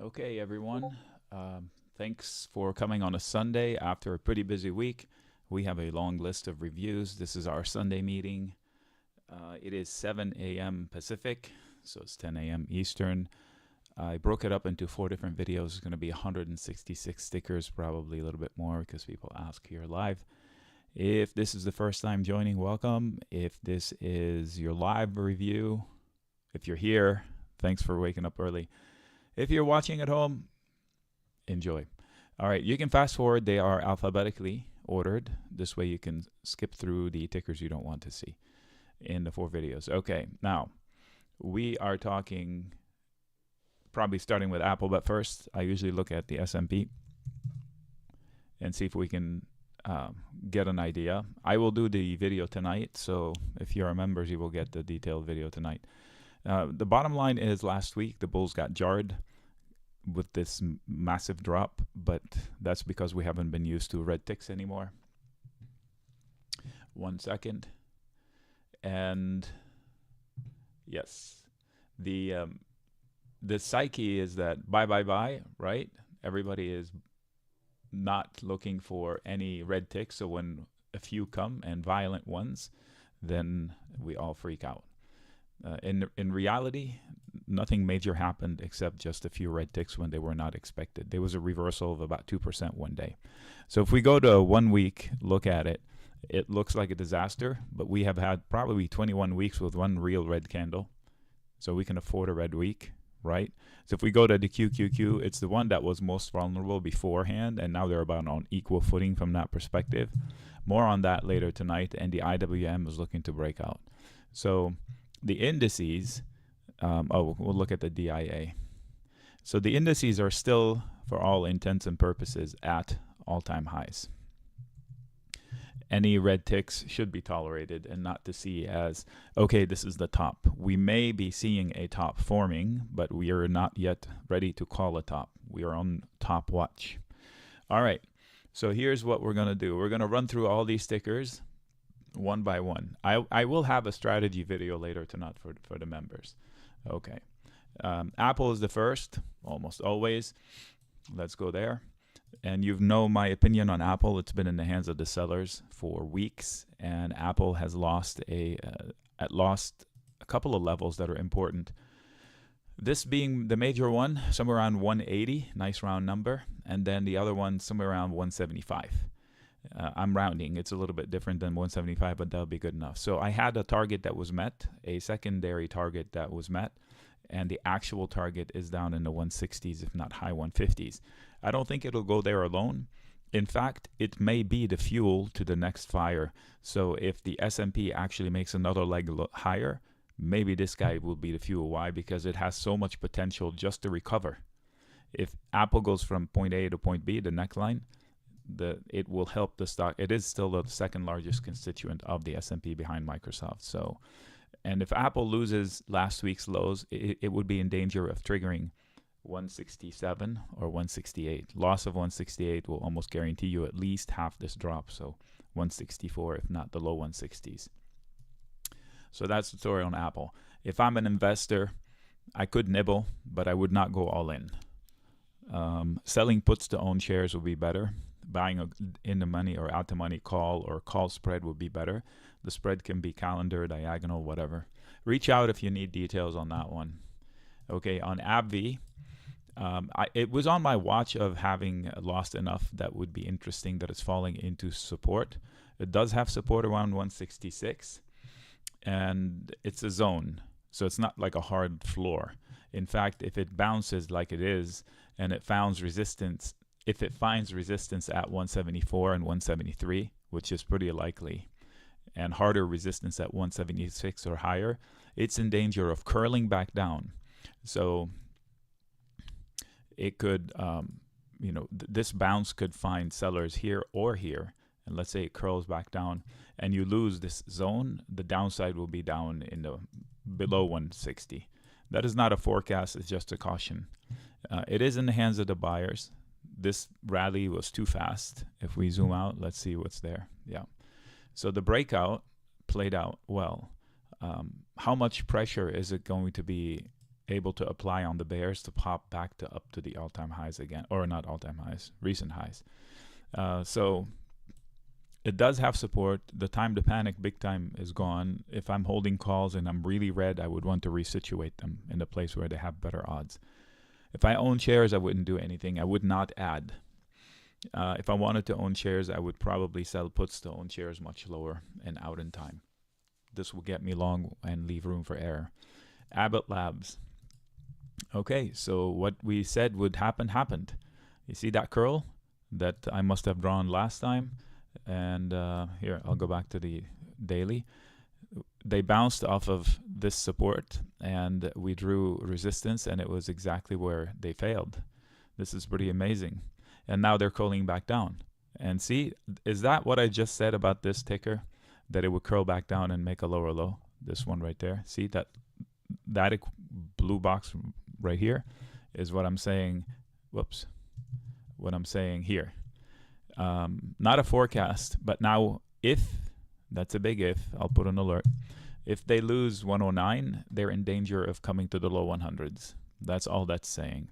Okay, everyone. Thanks for coming on a Sunday after a pretty busy week. We have a long list of reviews. This is our Sunday meeting. It is 7 a.m. Pacific, so it's 10 a.m. Eastern. I broke it up into 4 different videos. It's going to be 166 stickers, probably a little bit more because people ask here live. If this is the first time joining, welcome. If this is your live review, if you're here, thanks for waking up early. If you're watching at home, enjoy. All right, you can fast forward. They are alphabetically ordered. This way you can skip through the tickers you don't want to see in the 4 videos. Okay, now we are talking probably starting with Apple, but first I usually look at the S&P and see if we can get an idea. I will do the video tonight, so if you're members, you will get the detailed video tonight. The bottom line is last week the bulls got jarred with this massive drop, but that's because we haven't been used to red ticks anymore. 1 second. And yes, the psyche is that buy, right? Everybody is not looking for any red ticks, so when a few come and violent ones, then we all freak out. In reality, nothing major happened except just a few red ticks when they were not expected. There was a reversal of about 2% one day. So if we go to 1 week, look at it, it looks like a disaster, but we have had probably 21 weeks with one real red candle. So we can afford a red week, right? So if we go to the QQQ, it's the one that was most vulnerable beforehand, and now they're about on equal footing from that perspective. More on that later tonight, and the IWM is looking to break out. So the indices, we'll look at the DIA. So the indices are still, for all intents and purposes, at all-time highs. Any red ticks should be tolerated and not to see as, okay, this is the top. We may be seeing a top forming, but we are not yet ready to call a top. We are on top watch. All right, so here's what we're going to do. We're going to run through all these stickers one by one. I will have a strategy video later tonight for the members. Okay. Apple is the first, almost always. Let's go there. And you know my opinion on Apple. It's been in the hands of the sellers for weeks, and Apple has lost a couple of levels that are important. This being the major one, somewhere around 180, nice round number, and then the other one somewhere around 175. I'm rounding. It's a little bit different than 175, but that'll be good enough. So I had a target that was met, a secondary target that was met, and the actual target is down in the 160s, if not high 150s. I don't think it'll go there alone. In fact, it may be the fuel to the next fire. So if the S&P actually makes another leg higher, maybe this guy will be the fuel. Why? Because it has so much potential just to recover. If Apple goes from point A to point B, the neckline, it will help the stock. It is still the second largest constituent of the S&P behind Microsoft. So, and if Apple loses last week's lows, it would be in danger of triggering 167 or 168. Loss of 168 will almost guarantee you at least half this drop. So 164, if not the low 160s. So that's the story on Apple. If I'm an investor, I could nibble, but I would not go all in. Selling puts to own shares would be better. Buying in the money or out the money call or call spread would be better. The spread can be calendar, diagonal, whatever. Reach out if you need details on that one. Okay, on AbbVie, it was on my watch of having lost enough that would be interesting that it's falling into support. It does have support around 166, and it's a zone, so it's not like a hard floor. In fact, if it bounces like it is and it finds resistance, if it finds resistance at 174 and 173, which is pretty likely, and harder resistance at 176 or higher, it's in danger of curling back down. So it could, this bounce could find sellers here or here. And let's say it curls back down and you lose this zone, the downside will be down in the below 160. That is not a forecast, it's just a caution. It is in the hands of the buyers. This rally was too fast. If we zoom out, let's see what's there. Yeah. So the breakout played out well. How much pressure is it going to be able to apply on the bears to pop back to up to the all-time highs again, or not all-time highs, recent highs. So it does have support. The time to panic big time is gone. If I'm holding calls and I'm really red, I would want to resituate them in a place where they have better odds. If I own shares, I wouldn't do anything. I would not add. If I wanted to own shares, I would probably sell puts to own shares much lower and out in time. This will get me long and leave room for error. Abbott Labs. Okay, so what we said would happen happened. You see that curl that I must have drawn last time? And here, I'll go back to the daily. They bounced off of this support and we drew resistance, and it was exactly where they failed. This is pretty amazing. And now they're curling back down. And see, is that what I just said about this ticker? That it would curl back down and make a lower low? This one right there. See that blue box right here is what I'm saying. Whoops. What I'm saying here. Not a forecast, but now if, that's a big if, I'll put an alert. If they lose 109, they're in danger of coming to the low 100s. That's all that's saying.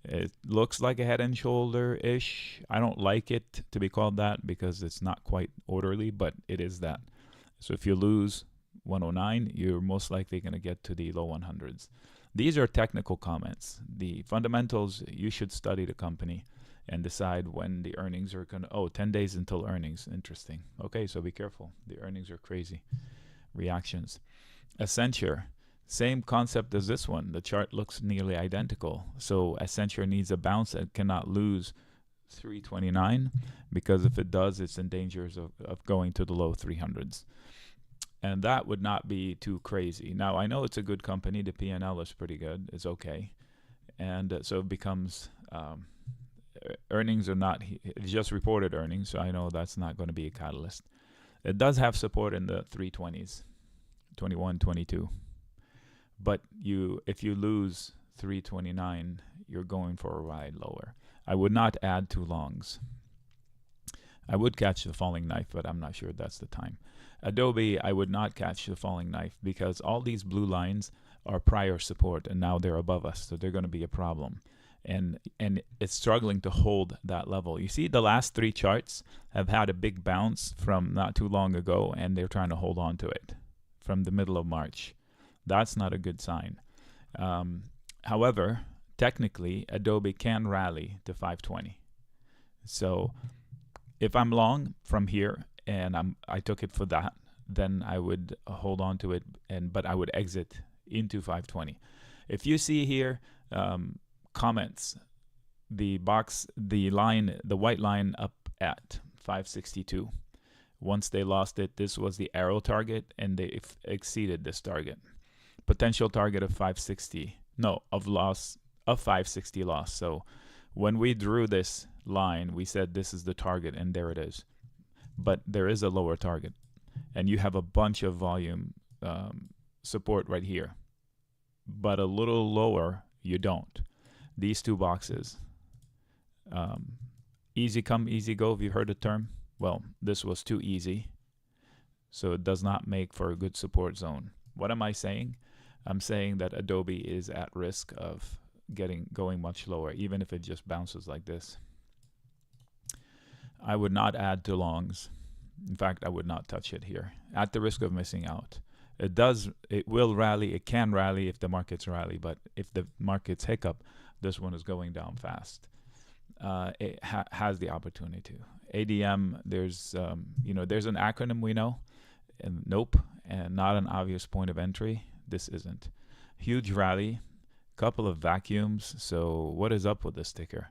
It looks like a head and shoulder-ish. I don't like it to be called that because it's not quite orderly, but it is that. So if you lose 109, you're most likely going to get to the low 100s. These are technical comments. The fundamentals, you should study the company and decide when the earnings are going to... 10 days until earnings. Interesting. Okay, so be careful. The earnings are crazy. Reactions. Accenture. Same concept as this one. The chart looks nearly identical. So Accenture needs a bounce and cannot lose 329 because if it does, it's in danger of going to the low 300s. And that would not be too crazy. Now, I know it's a good company. The P&L is pretty good. It's okay. And so it becomes... earnings are not... It's just reported earnings, so I know that's not going to be a catalyst. It does have support in the 320s, 21, 22. But if you lose 329, you're going for a ride lower. I would not add too longs. I would catch the falling knife, but I'm not sure that's the time. Adobe, I would not catch the falling knife because all these blue lines are prior support and now they're above us, so they're going to be a problem. And it's struggling to hold that level. You see, the last three charts have had a big bounce from not too long ago, and they're trying to hold on to it from the middle of March. That's not a good sign. However, technically, Adobe can rally to 520. So if I'm long from here and I took it for that, then I would hold on to it, but I would exit into 520. If you see here, comments, the white line up at 562. Once they lost it, this was the arrow target, and they exceeded this target. Potential target of 560. No, of 560 loss. So when we drew this line, we said this is the target, and there it is. But there is a lower target, and you have a bunch of volume support right here. But a little lower, you don't. These two boxes. Easy come, easy go. Have you heard the term? Well, this was too easy. So it does not make for a good support zone. What am I saying? I'm saying that Adobe is at risk of going much lower, even if it just bounces like this. I would not add to longs. In fact, I would not touch it here at the risk of missing out. It will rally. It can rally if the markets rally, but if the markets hiccup, this one is going down fast. It has the opportunity to. ADM, there's an acronym we know, and nope, and not an obvious point of entry. This isn't. Huge rally, couple of vacuums. So what is up with this ticker?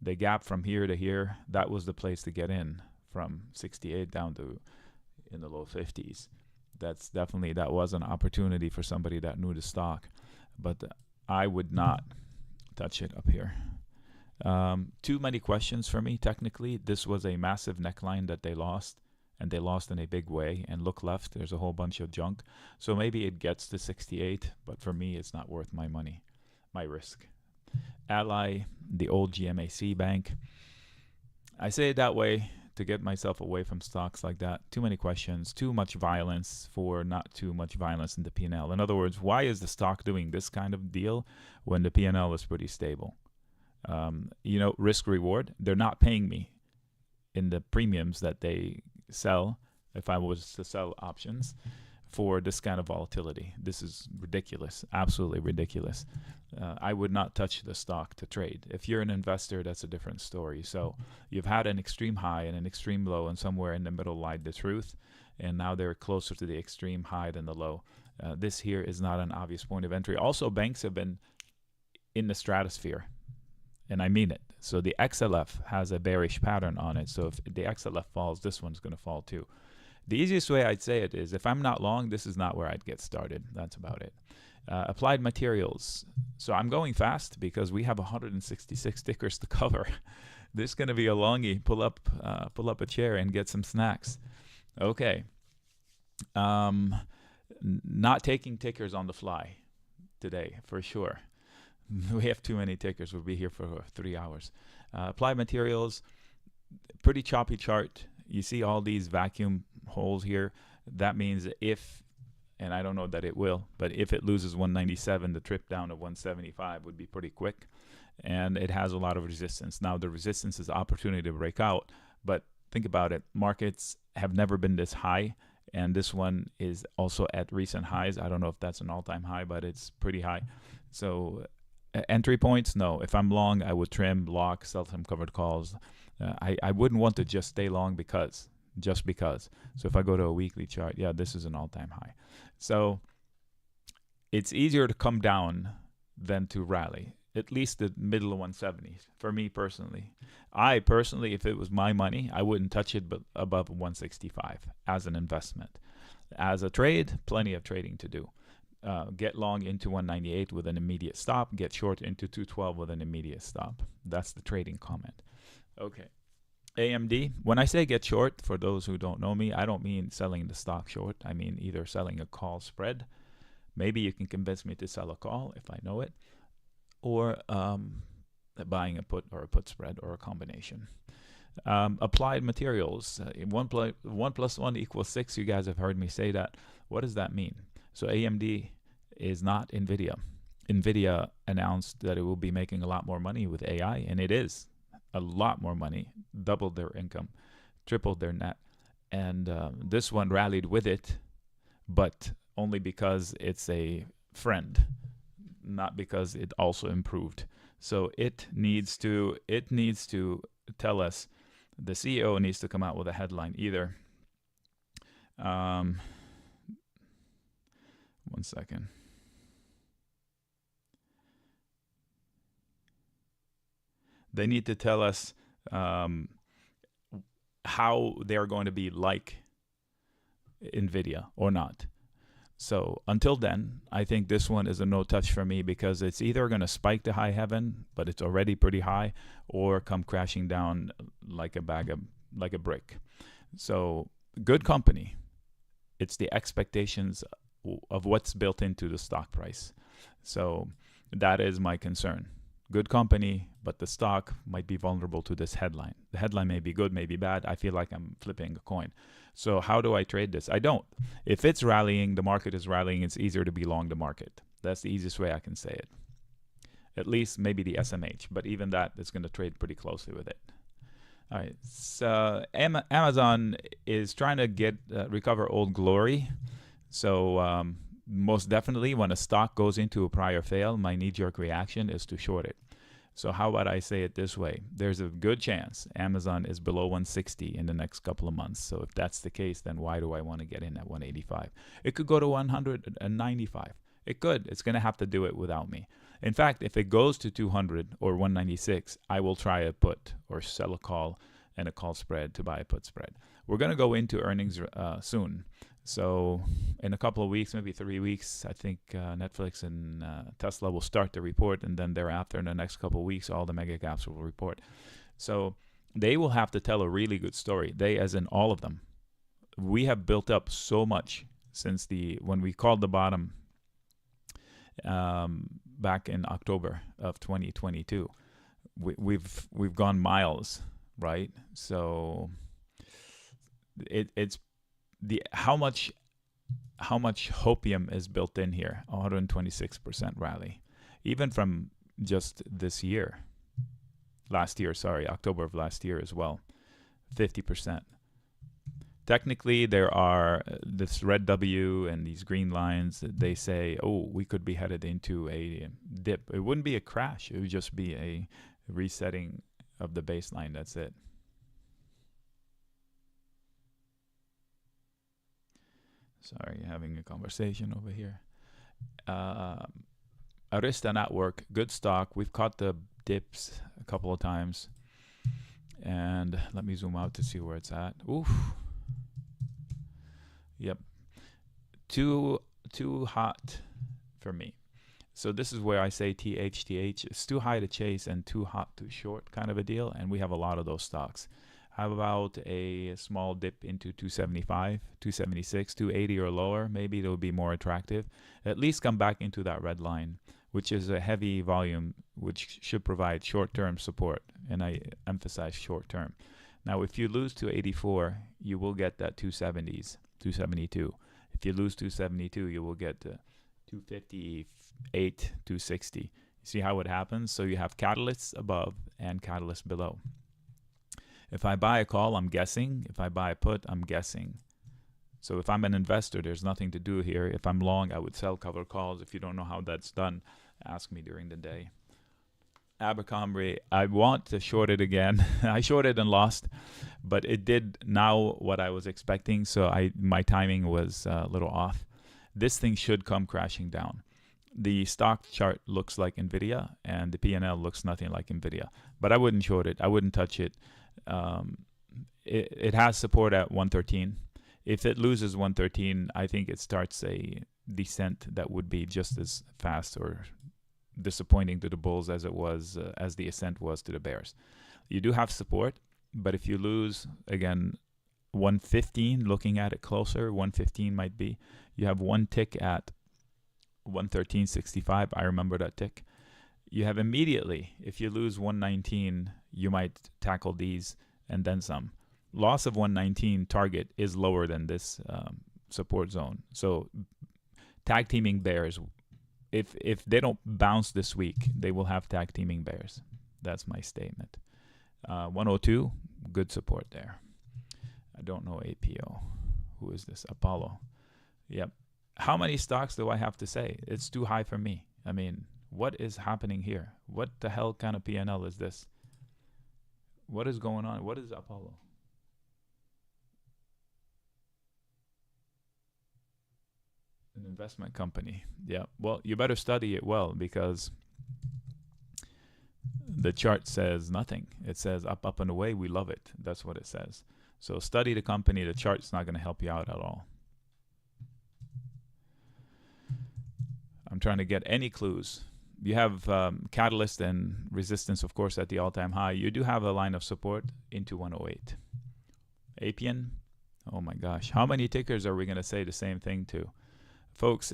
The gap from here to here, that was the place to get in, from 68 down to in the low 50s. That was an opportunity for somebody that knew the stock, but I would not touch it up here. Too many questions for me. Technically, this was a massive neckline that they lost, and they lost in a big way. And look left, there's a whole bunch of junk. So maybe it gets to 68, but for me, it's not worth my money, my risk. Ally, the old GMAC bank. I say it that way to get myself away from stocks like that. Too many questions, too much violence for not too much violence in the P&L. In other words, why is the stock doing this kind of deal when the P&L is pretty stable? Risk reward, they're not paying me in the premiums that they sell if I was to sell options for this kind of volatility. This is ridiculous, absolutely ridiculous. I would not touch the stock to trade. If you're an investor, that's a different story. So you've had an extreme high and an extreme low, and somewhere in the middle lied the truth, and now they're closer to the extreme high than the low. This here is not an obvious point of entry. Also, banks have been in the stratosphere, and I mean it. So the XLF has a bearish pattern on it. So if the XLF falls, this one's going to fall too. The easiest way I'd say it is, if I'm not long, this is not where I'd get started. That's about it. Applied materials. So I'm going fast because we have 166 tickers to cover. This is going to be a longie. Pull up a chair and get some snacks. Okay. Not taking tickers on the fly today, for sure. We have too many tickers. We'll be here for 3 hours. Applied materials, pretty choppy chart. You see all these vacuum holes here. That means if, and I don't know that it will, but if it loses 197, the trip down to 175 would be pretty quick. And it has a lot of resistance. Now, the resistance is opportunity to break out, but think about it. Markets have never been this high, and this one is also at recent highs. I don't know if that's an all-time high, but it's pretty high. So entry points, no. If I'm long, I would trim, lock, sell some covered calls. I wouldn't want to just stay long just because. So if I go to a weekly chart, yeah, this is an all-time high. So it's easier to come down than to rally, at least the middle of 170s for me personally. I personally, if it was my money, I wouldn't touch it but above 165 as an investment. As a trade, plenty of trading to do. Get long into 198 with an immediate stop. Get short into 212 with an immediate stop. That's the trading comment. Okay. AMD, when I say get short, for those who don't know me, I don't mean selling the stock short. I mean either selling a call spread. Maybe you can convince me to sell a call if I know it, or buying a put or a put spread or a combination. Applied materials, 1 plus 1 equals 6. You guys have heard me say that. What does that mean? So AMD is not NVIDIA. NVIDIA announced that it will be making a lot more money with AI, and it is a lot more money, doubled their income, tripled their net. And this one rallied with it, but only because it's a friend, not because it also improved. So it needs to tell us, the CEO needs to come out with a headline either. One second. They need to tell us how they're going to be like NVIDIA or not. So until then, I think this one is a no touch for me, because it's either going to spike to high heaven, but it's already pretty high, or come crashing down like a brick. So good company. It's the expectations of what's built into the stock price. So that is my concern. Good company, but the stock might be vulnerable to this headline. The headline may be good, may be bad. I feel like I'm flipping a coin. So how do I trade this? I don't. If it's rallying, the market is rallying, it's easier to be long the market. That's the easiest way I can say it. At least maybe the SMH, but even that is going to trade pretty closely with it. All right, so Amazon is trying to recover old glory. So most definitely, when a stock goes into a prior fail, my knee-jerk reaction is to short it. So how about I say it this way? There's a good chance Amazon is below 160 in the next couple of months. So if that's the case, then why do I want to get in at 185? It could go to 195. It could. It's going to have to do it without me. In fact, if it goes to 200 or 196, I will try a put or sell a call and a call spread to buy a put spread. We're going to go into earnings soon. So in a couple of weeks, maybe 3 weeks, I think Netflix and Tesla will start to report, and then thereafter, in the next couple of weeks, all the mega caps will report. So they will have to tell a really good story. They, as in all of them. We have built up so much since when we called the bottom back in October of 2022. We've gone miles, right? So It's the how much hopium is built in here. 126% rally, even from just this year, last year. Sorry, October of last year as well, 50%. Technically, there are this red W and these green lines. They say, oh, we could be headed into a dip. It wouldn't be a crash. It would just be a resetting of the baseline. That's it. Sorry, having a conversation over here. Arista Network, good stock. We've caught the dips a couple of times. And let me zoom out to see where it's at. Oof. Yep. Too hot for me. So this is where I say TH. It's too high to chase and too hot to short kind of a deal. And we have a lot of those stocks. How about a small dip into 275, 276, 280 or lower? Maybe it will be more attractive. At least come back into that red line, which is a heavy volume, which should provide short-term support. And I emphasize short-term. Now, if you lose to 84, you will get that 270s, 272. If you lose 272, you will get 258, 260. You see how it happens? So you have catalysts above and catalysts below. If I buy a call, I'm guessing. If I buy a put, I'm guessing. So if I'm an investor, there's nothing to do here. If I'm long, I would sell cover calls. If you don't know how that's done, ask me during the day. Abercrombie, I want to short it again. I shorted and lost, but it did now what I was expecting. So my timing was a little off. This thing should come crashing down. The stock chart looks like NVIDIA, and the P&L looks nothing like NVIDIA. But I wouldn't short it. I wouldn't touch it. It has support at 113. If it loses 113, I think it starts a descent that would be just as fast or disappointing to the bulls as it was as the ascent was to the bears. You do have support, but if you lose again 115, looking at it closer, 115 might be. You have one tick at 113.65. I remember that tick. You have immediately, if you lose 119, you might tackle these and then some. Loss of 119 target is lower than this support zone. So tag teaming bears, if they don't bounce this week, they will have tag teaming bears. That's my statement. 102, good support there. I don't know APO. Who is this? Apollo. Yep. How many stocks do I have to say? It's too high for me. I mean, what is happening here? What the hell kind of P&L is this? What is going on? What is Apollo? An investment company. Yeah. Well, you better study it well because the chart says nothing. It says up, up, and away. We love it. That's what it says. So study the company. The chart's not going to help you out at all. I'm trying to get any clues. You have catalyst and resistance, of course, at the all-time high. You do have a line of support into 108. Appian, oh my gosh. How many tickers are we going to say the same thing to? Folks,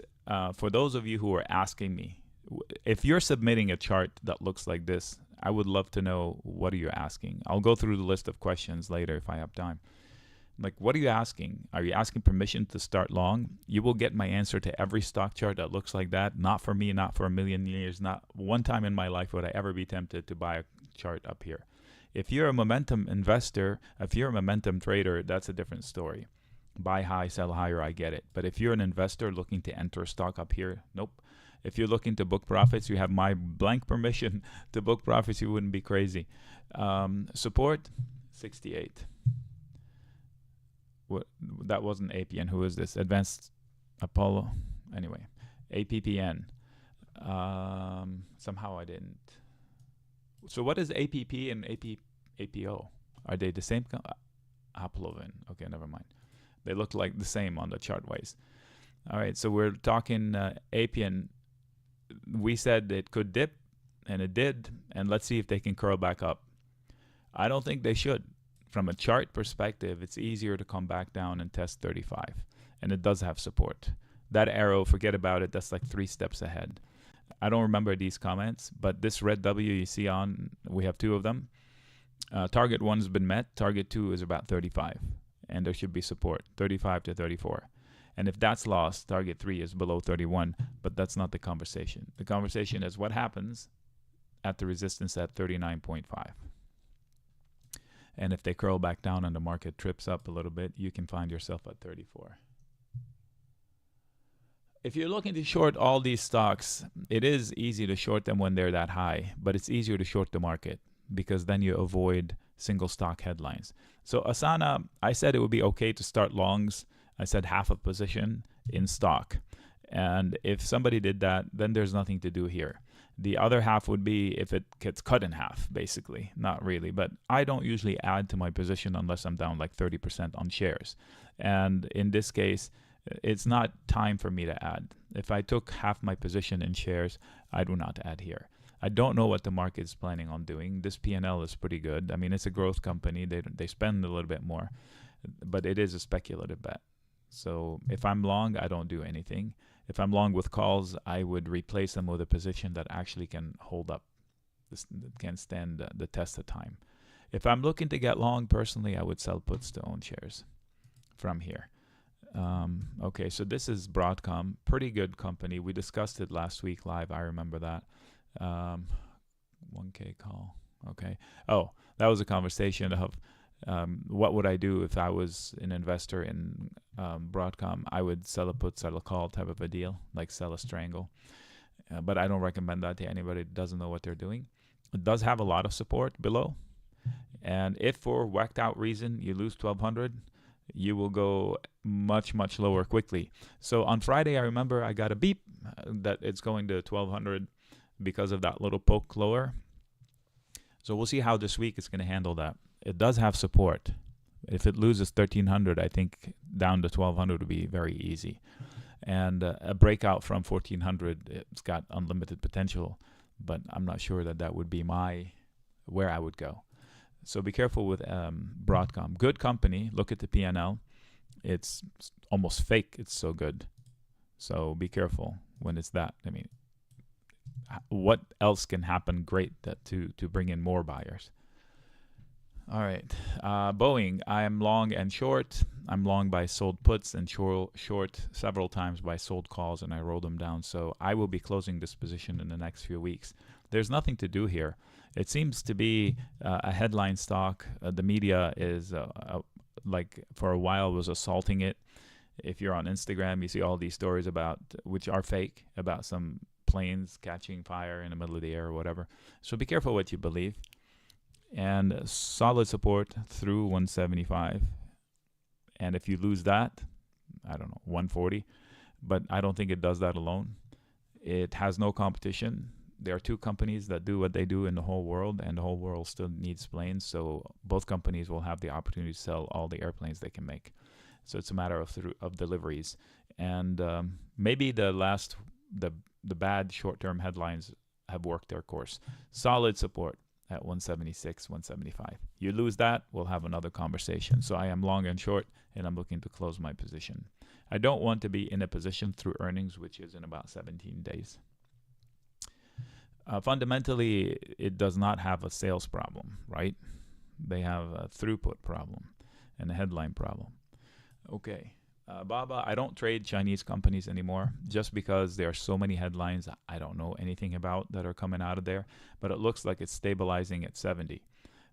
for those of you who are asking me, if you're submitting a chart that looks like this, I would love to know what are you asking. I'll go through the list of questions later if I have time. Like, what are you asking? Are you asking permission to start long? You will get my answer to every stock chart that looks like that. Not for me, not for a million years. Not one time in my life would I ever be tempted to buy a chart up here. If you're a momentum investor, if you're a momentum trader, that's a different story. Buy high, sell higher, I get it. But if you're an investor looking to enter a stock up here, nope. If you're looking to book profits, you have my blank permission to book profits. You wouldn't be crazy. Support, 68. What, that wasn't APN. Who is this? Advanced Apollo. Anyway, APPN. Somehow I didn't. So what is APP and APO? Are they the same? Aplovin. Okay, never mind. They look like the same on the chart wise. All right, so we're talking APN. We said it could dip, and it did. And let's see if they can curl back up. I don't think they should. From a chart perspective, it's easier to come back down and test 35. And it does have support. That arrow, forget about it. That's like 3 steps ahead. I don't remember these comments, but this red W you see on, we have 2 of them. Target 1 has been met. Target 2 is about 35. and there should be support, 35 to 34. And if that's lost, target 3 is below 31, but that's not the conversation. The conversation is what happens at the resistance at 39.5. And if they curl back down and the market trips up a little bit, you can find yourself at 34. If you're looking to short all these stocks, it is easy to short them when they're that high, but it's easier to short the market because then you avoid single stock headlines. So Asana, I said it would be okay to start longs. I said half a position in stock. And if somebody did that, then there's nothing to do here. The other half would be if it gets cut in half, basically. Not really, but I don't usually add to my position unless I'm down like 30% on shares. And in this case, it's not time for me to add. If I took half my position in shares, I do not add here. I don't know what the market is planning on doing. This P&L is pretty good. I mean, it's a growth company. They spend a little bit more, but it is a speculative bet. So if I'm long, I don't do anything. If I'm long with calls, I would replace them with a position that actually can hold up, can stand the test of time. If I'm looking to get long, personally, I would sell puts to own shares from here. Okay, so this is Broadcom, pretty good company. We discussed it last week live. I remember that. 1K call. Okay. Oh, that was a conversation of what would I do if I was an investor in Broadcom. I would sell a put, sell a call type of a deal, like sell a strangle. But I don't recommend that to anybody that doesn't know what they're doing. It does have a lot of support below. And if for whacked out reason you lose 1200, you will go much, much lower quickly. So on Friday, I remember I got a beep that it's going to 1200 because of that little poke lower. So we'll see how this week is going to handle that. It does have support. If it loses 1300, I think down to 1200 would be very easy. And a breakout from 1400, it's got unlimited potential, but I'm not sure that that would be where I would go. So be careful with Broadcom. Good company. Look at the P&L. It's almost fake. It's so good. So be careful when it's that. I mean, what else can happen great to bring in more buyers? All right. Boeing, I am long and short. I'm long by sold puts and short several times by sold calls, and I roll them down. So I will be closing this position in the next few weeks. There's nothing to do here. It seems to be a headline stock. The media is, like for a while, was assaulting it. If you're on Instagram, you see all these stories about, which are fake, about some planes catching fire in the middle of the air or whatever. So be careful what you believe. And solid support through 175. And if you lose that, I don't know, 140. But I don't think it does that alone. It has no competition. There are two companies that do what they do in the whole world, and the whole world still needs planes. So both companies will have the opportunity to sell all the airplanes they can make. So it's a matter of deliveries. And maybe the bad short-term headlines have worked their course. Solid support at 176, 175. You lose that, we'll have another conversation. So I am long and short, and I'm looking to close my position. I don't want to be in a position through earnings, which is in about 17 days. Fundamentally, it does not have a sales problem, right? They have a throughput problem and a headline problem. Okay. Baba, I don't trade Chinese companies anymore just because there are so many headlines I don't know anything about that are coming out of there, but it looks like it's stabilizing at 70.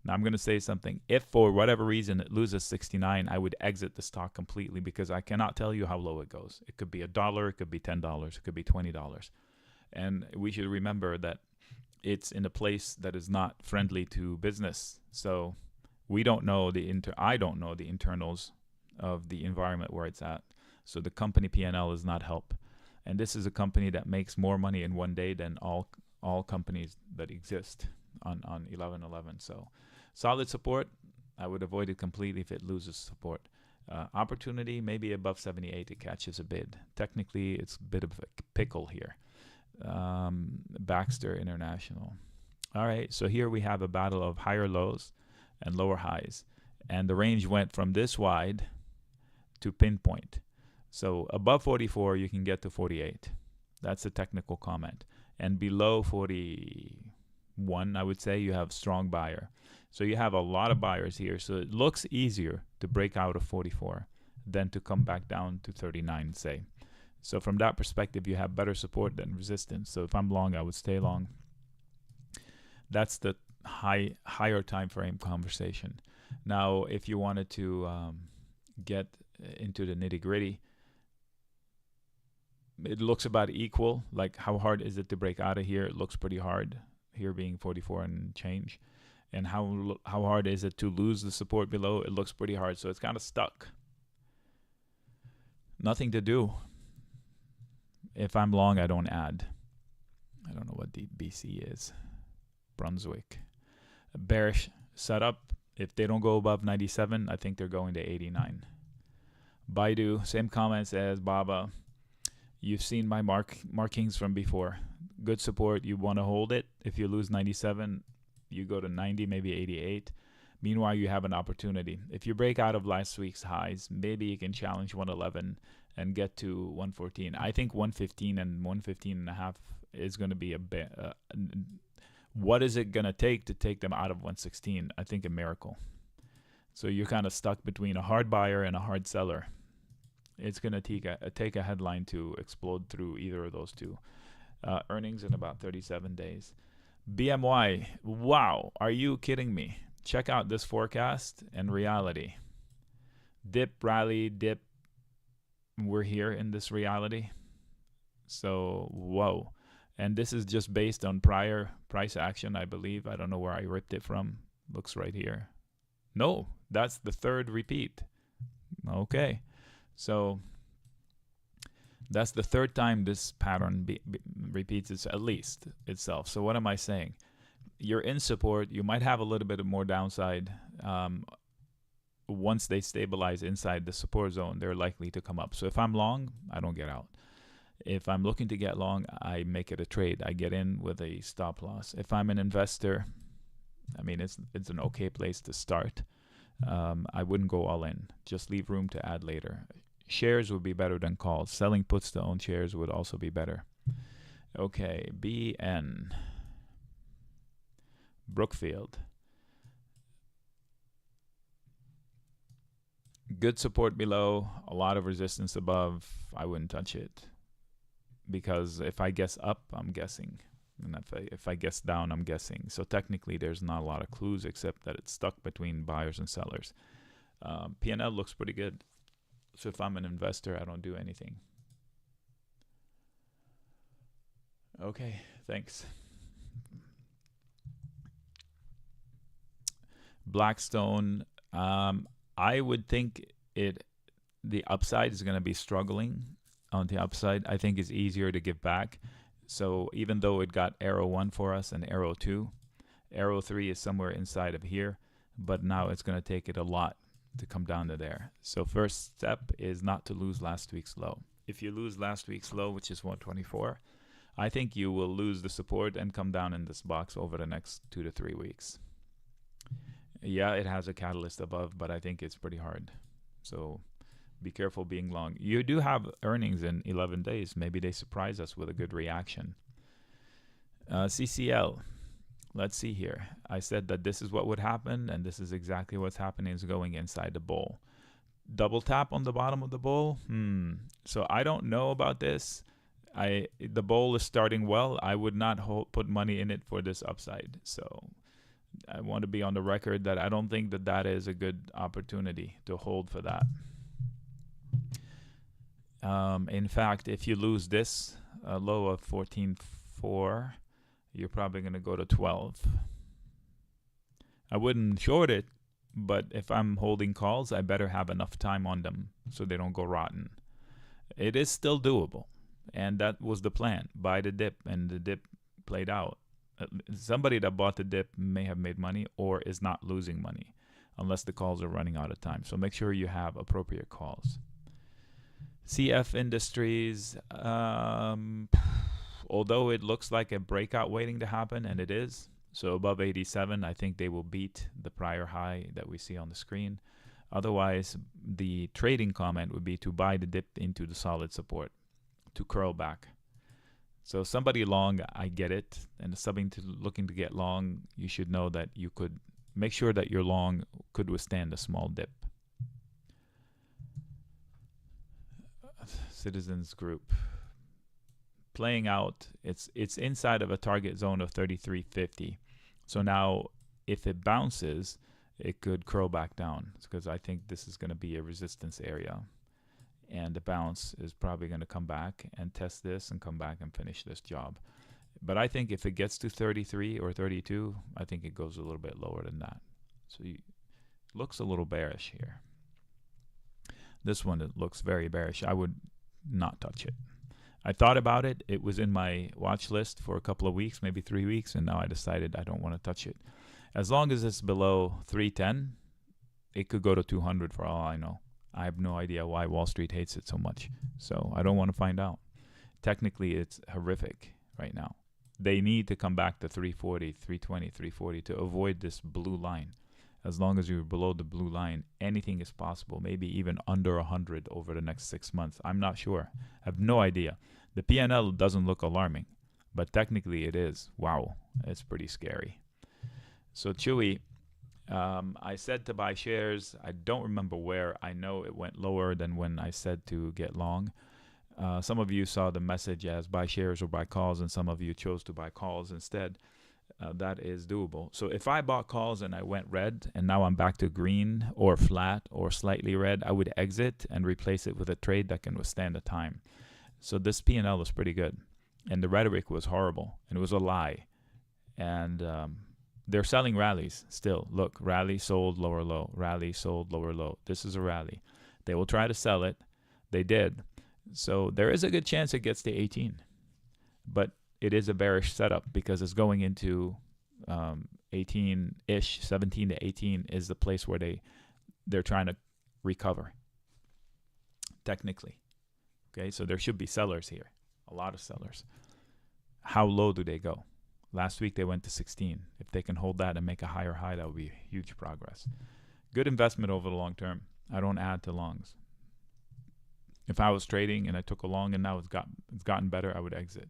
Now I'm going to say something. If for whatever reason it loses 69, I would exit the stock completely because I cannot tell you how low it goes. It could be $1, it could be $10, it could be $20. And we should remember that it's in a place that is not friendly to business. So we don't know I don't know the internals of the environment where it's at. So the company P&L is not help. And this is a company that makes more money in one day than all companies that exist on 11/11. So solid support, I would avoid it completely if it loses support. Opportunity, maybe above 78, it catches a bid. Technically, it's a bit of a pickle here. Baxter International. All right, so here we have a battle of higher lows and lower highs. And the range went from this wide to pinpoint. So above 44, you can get to 48. That's a technical comment. And below 41, I would say, you have strong buyer. So you have a lot of buyers here. So it looks easier to break out of 44 than to come back down to 39, say. So from that perspective, you have better support than resistance. So if I'm long, I would stay long. That's the higher time frame conversation. Now, if you wanted to get into the nitty gritty, it looks about equal. Like, how hard is it to break out of here? It looks pretty hard, here being 44 and change. And how hard is it to lose the support below? It looks pretty hard. So it's kind of stuck. Nothing to do. If I'm long, I don't add. I don't know what the BC is. Brunswick. A bearish setup. If they don't go above 97, I think they're going to 89. Baidu, same comments as Baba. You've seen my markings from before. Good support. You want to hold it. If you lose 97, you go to 90, maybe 88. Meanwhile, you have an opportunity. If you break out of last week's highs, maybe you can challenge 111 and get to 114. I think 115 and 115 and a half is going to be a bit. What is it going to take them out of 116? I think a miracle. So you're kind of stuck between a hard buyer and a hard seller. It's going to take a headline to explode through either of those two. Earnings in about 37 days. BMY, wow, are you kidding me? Check out this forecast and reality. Dip, rally, dip. We're here in this reality. So, whoa. And this is just based on prior price action, I believe. I don't know where I ripped it from. Looks right here. No, that's the third repeat. Okay. So that's the third time this pattern repeats at least itself. So what am I saying? You're in support. You might have a little bit of more downside. Once they stabilize inside the support zone, they're likely to come up. So if I'm long, I don't get out. If I'm looking to get long, I make it a trade. I get in with a stop loss. If I'm an investor, I mean, it's an okay place to start. I wouldn't go all in. Just leave room to add later. Shares would be better than calls. Selling puts to own shares would also be better. Okay, BN. Brookfield. Good support below, a lot of resistance above. I wouldn't touch it. Because if I guess up, I'm guessing. And if I guess down, I'm guessing. So technically, there's not a lot of clues except that it's stuck between buyers and sellers. P&L looks pretty good. So if I'm an investor, I don't do anything. Okay, thanks. Blackstone, I would think the upside is going to be struggling. On the upside, I think it's easier to give back. So even though it got arrow 1 for us and arrow 2, arrow 3 is somewhere inside of here, but now it's going to take it a lot to come down to there. So first step is not to lose last week's low. If you lose last week's low, which is 124, I think you will lose the support and come down in this box over the next 2 to 3 weeks. Yeah, it has a catalyst above, but I think it's pretty hard. So be careful being long. You do have earnings in 11 days. Maybe they surprise us with a good reaction. CCL. Let's see here. I said that this is what would happen, and this is exactly what's happening. Is going inside the bowl. Double tap on the bottom of the bowl. So I don't know about this. The bowl is starting well. I would not put money in it for this upside. So I want to be on the record that I don't think that is a good opportunity to hold for that. In fact, if you lose this low of 14.4, you're probably going to go to 12. I wouldn't short it, but if I'm holding calls, I better have enough time on them so they don't go rotten. It is still doable, and that was the plan. Buy the dip, and the dip played out. Somebody that bought the dip may have made money or is not losing money unless the calls are running out of time. So make sure you have appropriate calls. CF Industries, although it looks like a breakout waiting to happen, and it is, so above 87, I think they will beat the prior high that we see on the screen. Otherwise, the trading comment would be to buy the dip into the solid support, to curl back. So somebody long, I get it, and somebody looking to get long, you should know that you could make sure that your long could withstand a small dip. Citizens Group playing out. It's inside of a target zone of 33.50. So now, if it bounces, it could curl back down, because I think this is going to be a resistance area, and the bounce is probably going to come back and test this and come back and finish this job. But I think if it gets to 33 or 32, I think it goes a little bit lower than that. So it looks a little bearish here. This one, it looks very bearish. I would not touch it. I thought about it. It was in my watch list for a couple of weeks, maybe 3 weeks, and now I decided I don't want to touch it. As long as it's below 310, it could go to 200 for all I know. I have no idea why Wall Street hates it so much, so I don't want to find out. Technically, it's horrific right now. They need to come back to 340, 320, 340 to avoid this blue line. As long as you're below the blue line, anything is possible, maybe even under 100 over the next 6 months. I'm not sure. I have no idea. The P&L doesn't look alarming, but technically it is. Wow, it's pretty scary. So Chewy, I said to buy shares. I don't remember where. I know it went lower than when I said to get long. Some of you saw the message as buy shares or buy calls, and some of you chose to buy calls instead. That is doable. So if I bought calls and I went red and now I'm back to green or flat or slightly red, I would exit and replace it with a trade that can withstand the time. So this P&L is pretty good. And the rhetoric was horrible, and it was a lie. And they're selling rallies still. Look, rally, sold, lower low. Rally, sold, lower low. This is a rally. They will try to sell it. They did. So there is a good chance it gets to 18. But it is a bearish setup because it's going into 18-ish. 17 to 18 is the place where they're trying to recover, technically. Okay, so there should be sellers here. A lot of sellers. How low do they go? Last week they went to 16. If they can hold that and make a higher high, that would be huge progress. Good investment over the long term. I don't add to longs. If I was trading and I took a long and now it's gotten better, I would exit.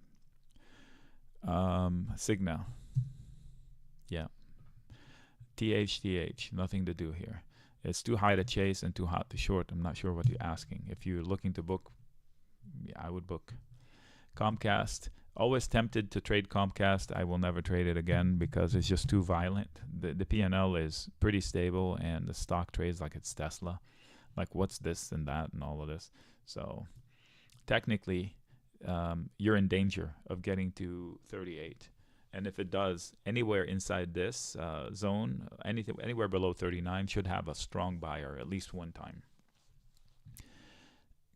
Cigna. Yeah. THTH. Nothing to do here. It's too high to chase and too hot to short. I'm not sure what you're asking. If you're looking to book, yeah, I would book. Comcast. Always tempted to trade Comcast. I will never trade it again because it's just too violent. The P&L is pretty stable and the stock trades like it's Tesla. Like what's this and that and all of this. So technically, you're in danger of getting to 38. And if it does, anywhere inside this zone, anywhere below 39 should have a strong buyer at least one time.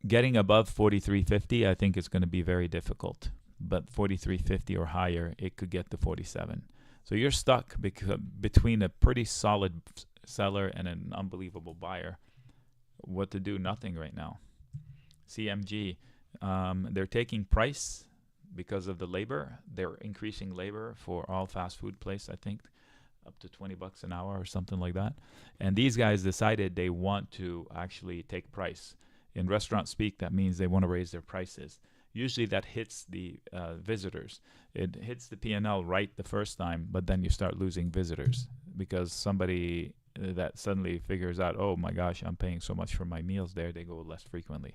Getting above 43.50, I think is going to be very difficult. But 43.50 or higher, it could get to 47. So you're stuck between a pretty solid seller and an unbelievable buyer. What to do? Nothing right now. CMG, they're taking price because of the labor. They're increasing labor for all fast food places, I think, up to $20 an hour or something like that. And these guys decided they want to actually take price. In restaurant speak, that means they want to raise their prices. Usually that hits the visitors. It hits the P&L right the first time, but then you start losing visitors because somebody that suddenly figures out, oh my gosh, I'm paying so much for my meals there, they go less frequently.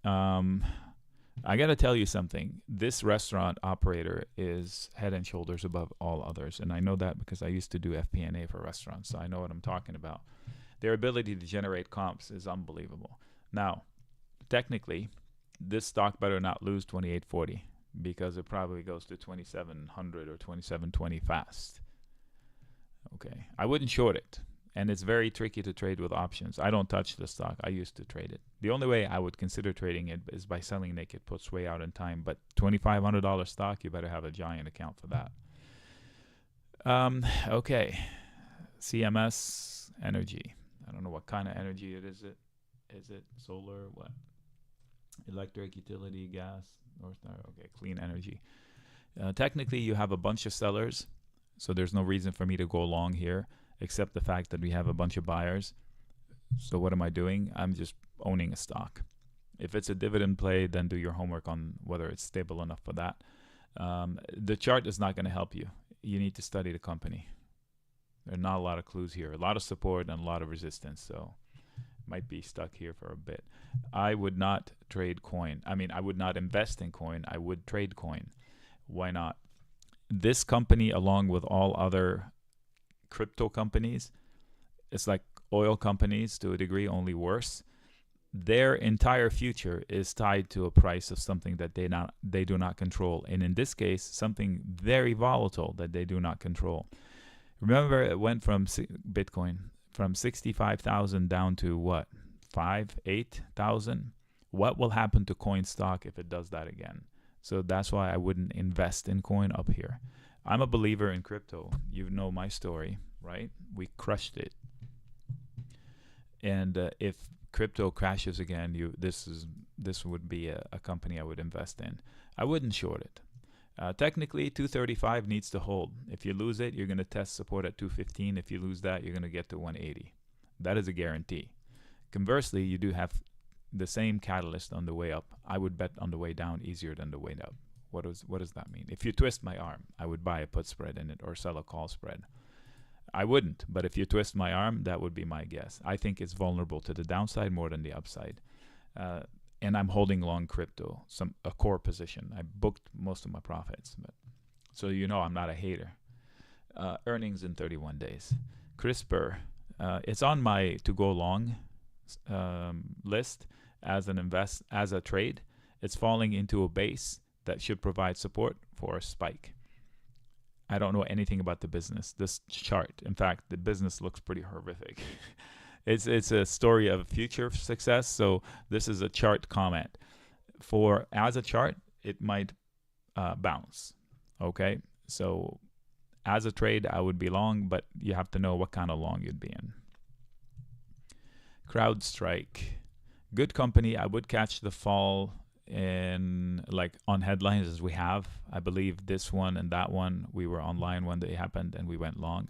I got to tell you something. This restaurant operator is head and shoulders above all others, and I know that because I used to do FP&A for restaurants, so I know what I'm talking about. Their ability to generate comps is unbelievable. Now, technically, this stock better not lose 28.40 because it probably goes to 2700 or 2720 fast. Okay, I wouldn't short it, and it's very tricky to trade with options. I don't touch the stock. I used to trade it. The only way I would consider trading it is by selling naked puts way out in time, but $2,500 stock, you better have a giant account for that. Okay, CMS Energy. I don't know what kind of energy it is. Is it solar? What? Electric, utility, gas, North Star. Okay, clean energy. Technically, you have a bunch of sellers, so there's no reason for me to go long here, except the fact that we have a bunch of buyers. So what am I doing? I'm just owning a stock. If it's a dividend play, then do your homework on whether it's stable enough for that. The chart is not going to help you. You need to study the company. There are not a lot of clues here. A lot of support and a lot of resistance. So might be stuck here for a bit. I would not trade coin. I mean, I would not invest in coin. I would trade coin. Why not? This company, along with all other crypto companies, it's like oil companies to a degree, only worse. Their entire future is tied to a price of something that they do not control, and in this case, something very volatile that they do not control. Remember, it went from Bitcoin from 65,000 down to what, 8,000. What will happen to coin stock if it does that again? So that's why I wouldn't invest in coin up here. I'm a believer in crypto. You know my story, right? We crushed it. And if crypto crashes again, this would be a company I would invest in. I wouldn't short it. Technically, 235 needs to hold. If you lose it, you're going to test support at 215. If you lose that, you're going to get to 180. That is a guarantee. Conversely, you do have the same catalyst on the way up. I would bet on the way down easier than the way up. What does that mean? If you twist my arm, I would buy a put spread in it or sell a call spread. I wouldn't, but if you twist my arm, that would be my guess. I think it's vulnerable to the downside more than the upside. And I'm holding long crypto, a core position. I booked most of my profits, but so you know I'm not a hater. Earnings in 31 days. CRISPR, it's on my to go long list as a trade. It's falling into a base that should provide support for a spike. I don't know anything about the business. This chart, in fact, the business looks pretty horrific. It's a story of future success. So this is a chart comment. As a chart, it might bounce. Okay, so as a trade, I would be long, but you have to know what kind of long you'd be in. CrowdStrike, good company. I would catch the fall in like on headlines as we have. I believe this one and that one we were online when they happened and we went long.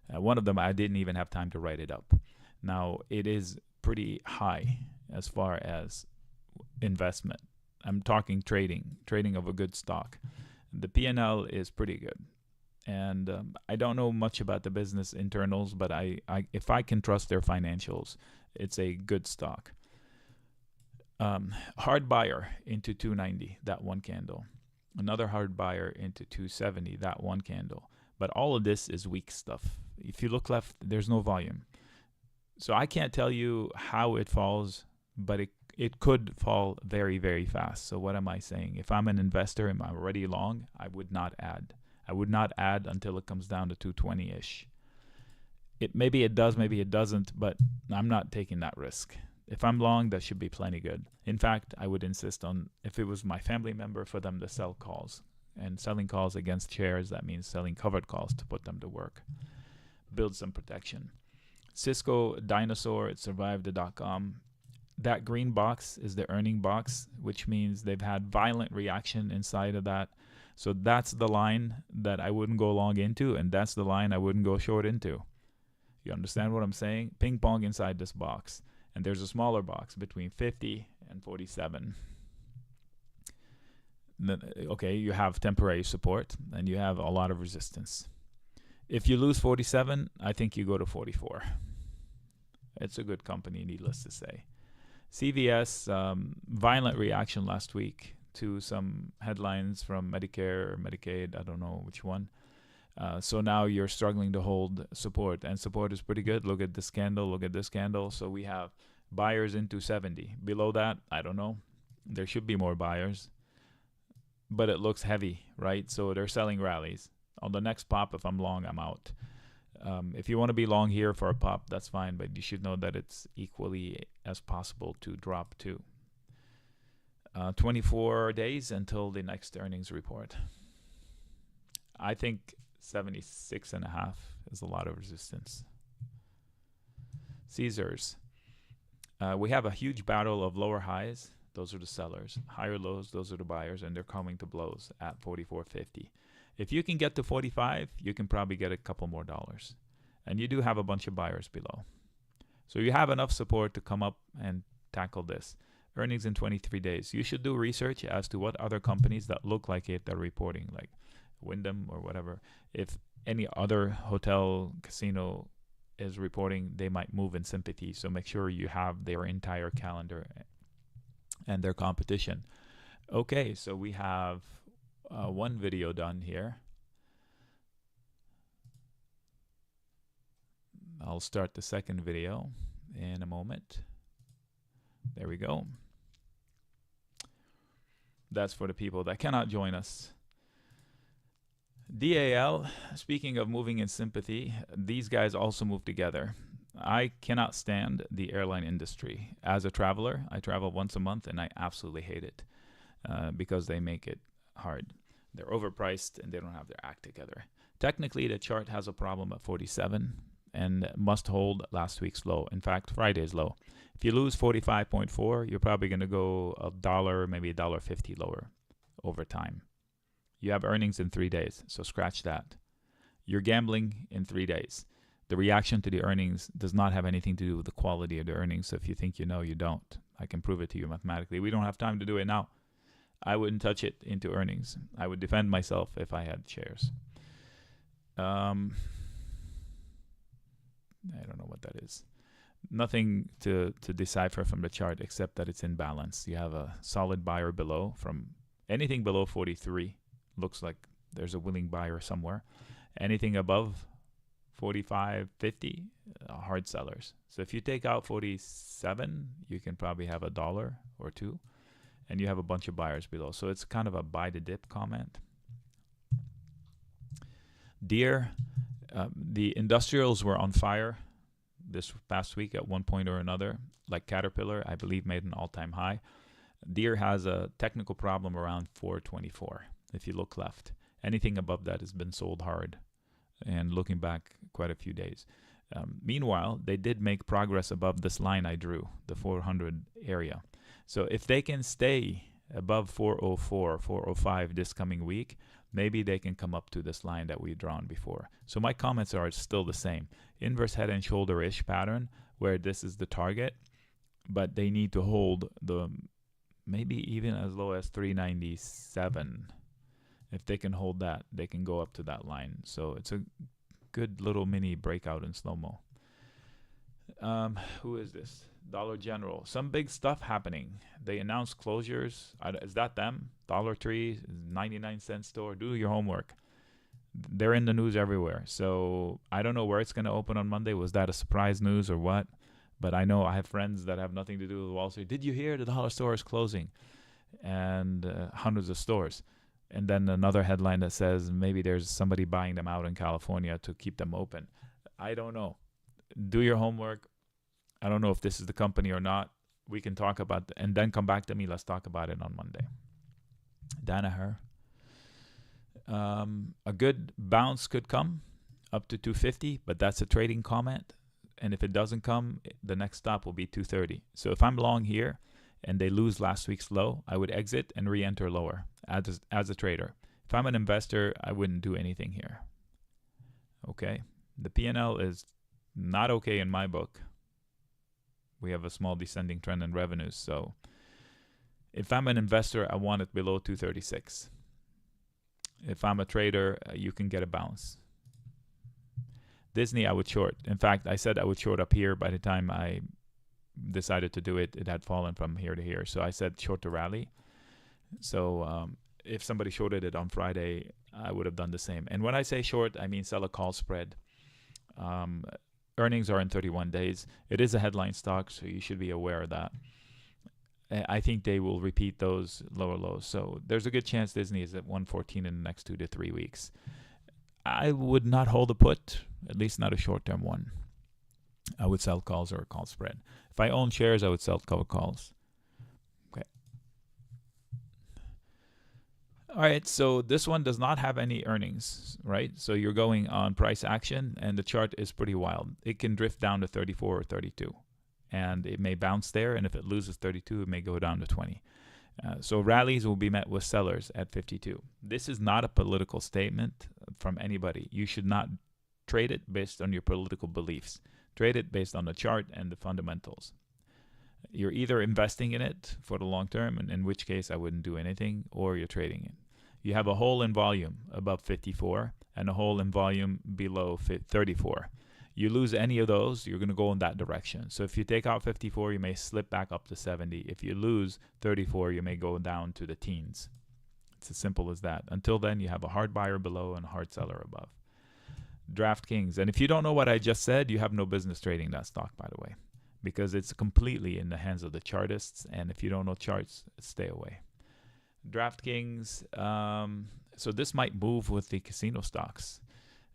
One of them I didn't even have time to write it up. Now it is pretty high as far as investment. I'm talking trading of a good stock. The P&L is pretty good, and I don't know much about the business internals, but if I can trust their financials, it's a good stock. Hard buyer into 290, that one candle. Another hard buyer into 270, that one candle. But all of this is weak stuff. If you look left, there's no volume. So I can't tell you how it falls, but it could fall very, very fast. So what am I saying? If I'm an investor and I'm already long, I would not add. I would not add until it comes down to 220-ish. Maybe it does, maybe it doesn't, but I'm not taking that risk. If I'm long, that should be plenty good. In fact, I would insist on, if it was my family member, for them to sell calls. And selling calls against shares, that means selling covered calls to put them to work. Build some protection. Cisco, dinosaur, it survived the .com. That green box is the earning box, which means they've had violent reaction inside of that. So that's the line that I wouldn't go long into, and that's the line I wouldn't go short into. You understand what I'm saying? Ping pong inside this box. And there's a smaller box between 50 and 47. Okay, you have temporary support and you have a lot of resistance. If you lose 47, I think you go to 44. It's a good company, needless to say. CVS, violent reaction last week to some headlines from Medicare or Medicaid, I don't know which one. So now you're struggling to hold support, and support is pretty good. Look at this candle, look at this candle. So we have buyers into 70. Below that, I don't know. There should be more buyers, but it looks heavy, right? So they're selling rallies. On the next pop, if I'm long, I'm out. If you want to be long here for a pop, that's fine, but you should know that it's equally as possible to drop too. 24 days until the next earnings report. I think 76.5 is a lot of resistance. Caesars. We have a huge battle of lower highs. Those are the sellers. Higher lows, those are the buyers, and they're coming to blows at 44.50. If you can get to 45, you can probably get a couple more dollars. And you do have a bunch of buyers below. So you have enough support to come up and tackle this. Earnings in 23 days. You should do research as to what other companies that look like it are reporting, like Wyndham or whatever. If any other hotel, casino is reporting, they might move in sympathy. So make sure you have their entire calendar and their competition. Okay, so we have one video done here. I'll start the second video in a moment. There we go. That's for the people that cannot join us. DAL, speaking of moving in sympathy, these guys also move together. I cannot stand the airline industry. As a traveler, I travel once a month and I absolutely hate it because they make it hard. They're overpriced and they don't have their act together. Technically, the chart has a problem at 47 and must hold last week's low. In fact, Friday's low. If you lose 45.4, you're probably going to go $1, maybe $1.50 lower over time. You have earnings in 3 days, so scratch that. You're gambling in 3 days. The reaction to the earnings does not have anything to do with the quality of the earnings. So if you think you know, you don't. I can prove it to you mathematically. We don't have time to do it now. I wouldn't touch it into earnings. I would defend myself if I had shares. I don't know what that is. Nothing to decipher from the chart except that it's in balance. You have a solid buyer below. From anything below 43 looks like there's a willing buyer somewhere. Anything above 45, 50, hard sellers. So if you take out 47, you can probably have $1 or $2, and you have a bunch of buyers below. So it's kind of a buy the dip comment. Deere, the industrials were on fire this past week at one point or another. Like Caterpillar, I believe, made an all-time high. Deere has a technical problem around 424. If you look left, anything above that has been sold hard, and looking back quite a few days. Meanwhile, they did make progress above this line I drew, the 400 area. So if they can stay above 404, 405 this coming week, maybe they can come up to this line that we've drawn before. So my comments are still the same. Inverse head and shoulder-ish pattern where this is the target, but they need to hold the maybe even as low as 397. If they can hold that, they can go up to that line. So it's a good little mini breakout in slow-mo. Who is this? Dollar General. Some big stuff happening. They announced closures. Is that them? Dollar Tree, 99-cent store. Do your homework. They're in the news everywhere. So I don't know where it's going to open on Monday. Was that a surprise news or what? But I know I have friends that have nothing to do with Wall Street. Did you hear the dollar store is closing? And hundreds of stores. And then another headline that says maybe there's somebody buying them out in California to keep them open. I don't know. Do your homework. I don't know if this is the company or not. We can talk about and then come back to me. Let's talk about it on Monday. Danaher. A good bounce could come up to 250, but that's a trading comment. And if it doesn't come, the next stop will be 230. So if I'm long here and they lose last week's low, I would exit and re-enter lower as a trader. If I'm an investor, I wouldn't do anything here. Okay. The P&L is not okay in my book. We have a small descending trend in revenues. So if I'm an investor, I want it below 236. If I'm a trader, you can get a bounce. Disney, I would short. In fact, I said I would short up here. By the time I decided to do it, it had fallen from here to here. So I said short to rally. So if somebody shorted it on Friday, I would have done the same. And when I say short, I mean sell a call spread. Earnings are in 31 days. It is a headline stock, so you should be aware of that. I think they will repeat those lower lows. So there's a good chance Disney is at 114 in the next 2 to 3 weeks. I would not hold a put, at least not a short-term one. I would sell calls or a call spread. If I own shares, I would sell covered calls. Okay. All right, so this one does not have any earnings, right? So you're going on price action, and the chart is pretty wild. It can drift down to 34 or 32, and it may bounce there, and if it loses 32, it may go down to 20. So rallies will be met with sellers at 52. This is not a political statement from anybody. You should not trade it based on your political beliefs. Trade it based on the chart and the fundamentals. You're either investing in it for the long term, and in which case I wouldn't do anything, or you're trading it. You have a hole in volume above 54 and a hole in volume below 34. You lose any of those, you're going to go in that direction. So if you take out 54, you may slip back up to 70. If you lose 34, you may go down to the teens. It's as simple as that. Until then, you have a hard buyer below and a hard seller above. DraftKings. And if you don't know what I just said, you have no business trading that stock, by the way, because it's completely in the hands of the chartists. And if you don't know charts, stay away. DraftKings. So this might move with the casino stocks.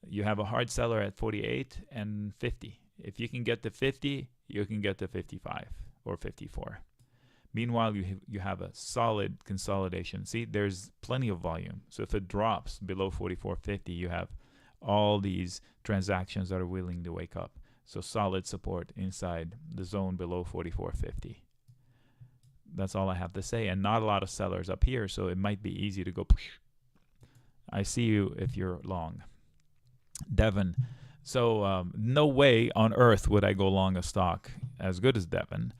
You have a hard seller at 48 and 50. If you can get to 50, you can get to 55 or 54. Meanwhile, you have a solid consolidation. See, there's plenty of volume. So if it drops below 44.50, you have all these transactions that are willing to wake up. So solid support inside the zone below 44.50. That's all I have to say. And not a lot of sellers up here, so it might be easy to go. I see you if you're long. Devon. So no way on earth would I go long a stock as good as Devon.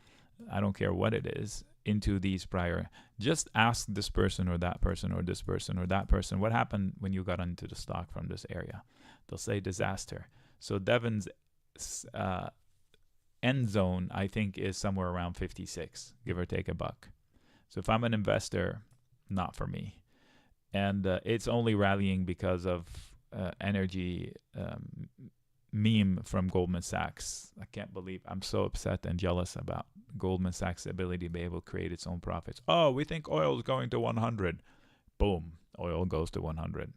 I don't care what it is, into these prior. Just ask this person or that person or this person or that person, what happened when you got into the stock from this area? They'll say disaster. So Devon's end zone, I think, is somewhere around 56, give or take a buck. So if I'm an investor, not for me. And it's only rallying because of energy meme from Goldman Sachs. I can't believe, I'm so upset and jealous about Goldman Sachs' ability to be able to create its own profits. Oh, we think oil is going to 100. Boom, oil goes to 100.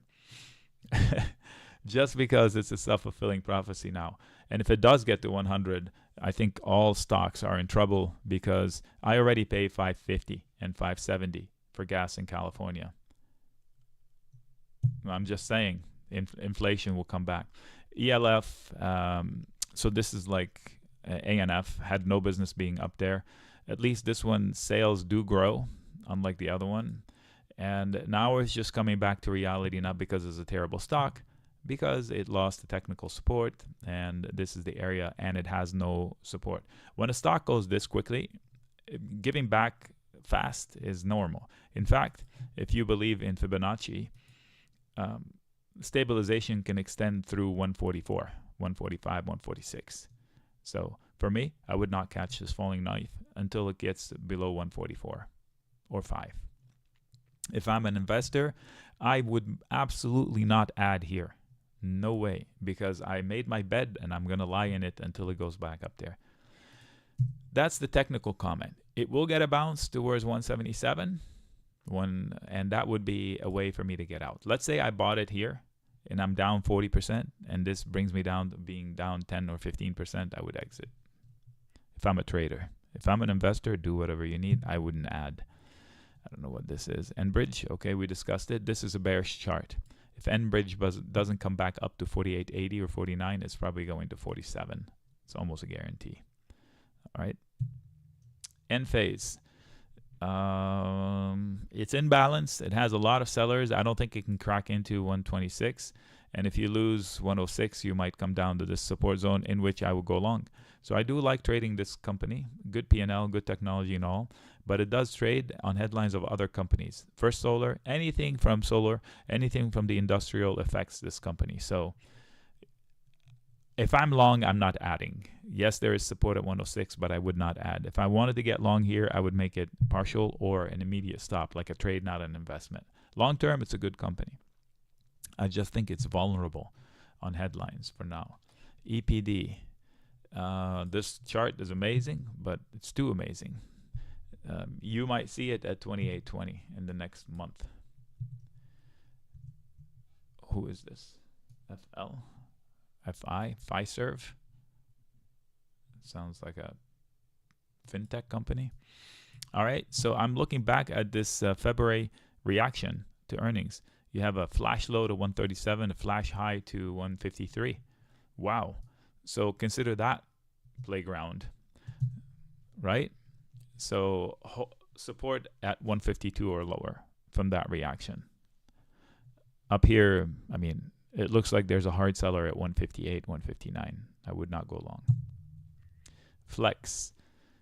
Just because it's a self-fulfilling prophecy now. And if it does get to 100, I think all stocks are in trouble, because I already pay $5.50 and $5.70 for gas in California. I'm just saying, inflation will come back. ELF, so this is like ANF, had no business being up there. At least this one, sales do grow, unlike the other one. And now it's just coming back to reality, not because it's a terrible stock, because it lost the technical support, and this is the area, and it has no support. When a stock goes this quickly, giving back fast is normal. In fact, if you believe in Fibonacci, stabilization can extend through 144, 145, 146. So for me, I would not catch this falling knife until it gets below 144 or 5. If I'm an investor, I would absolutely not add here. No way, because I made my bed and I'm going to lie in it until it goes back up there. That's the technical comment. It will get a bounce towards 177, and that would be a way for me to get out. Let's say I bought it here and I'm down 40%, and this brings me down to being down 10 or 15%, I would exit. If I'm a trader. If I'm an investor, do whatever you need. I wouldn't add. I don't know what this is. Enbridge, okay, we discussed it. This is a bearish chart. If Enbridge doesn't come back up to 48.80 or 49, it's probably going to 47. It's almost a guarantee. All right. Enphase. It's in balance. It has a lot of sellers. I don't think it can crack into 126. And if you lose 106, you might come down to this support zone, in which I will go long. So I do like trading this company. Good P&L, good technology and all. But it does trade on headlines of other companies. First Solar, anything from solar, anything from the industrial affects this company. So if I'm long, I'm not adding. Yes, there is support at 106, but I would not add. If I wanted to get long here, I would make it partial or an immediate stop, like a trade, not an investment. Long term, it's a good company. I just think it's vulnerable on headlines for now. EPD. This chart is amazing, but it's too amazing. You might see it at 28.20 in the next month. Who is this? FL? FI? Fiserv? Sounds like a fintech company. All right, so I'm looking back at this February reaction to earnings. You have a flash low to 137, a flash high to 153. Wow. So consider that playground, right? So support at 152 or lower from that reaction. Up here, I mean, it looks like there's a hard seller at 158, 159. I would not go long. Flex.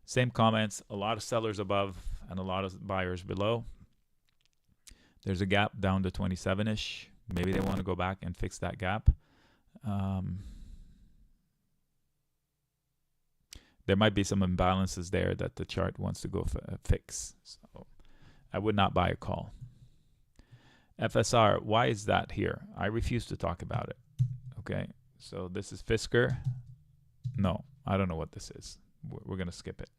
Same comments. A lot of sellers above and a lot of buyers below. There's a gap down to 27-ish. Maybe they want to go back and fix that gap. There might be some imbalances there that the chart wants to go fix. So I would not buy a call. FSR, why is that here? I refuse to talk about it. Okay, so this is Fisker. No, I don't know what this is. We're going to skip it.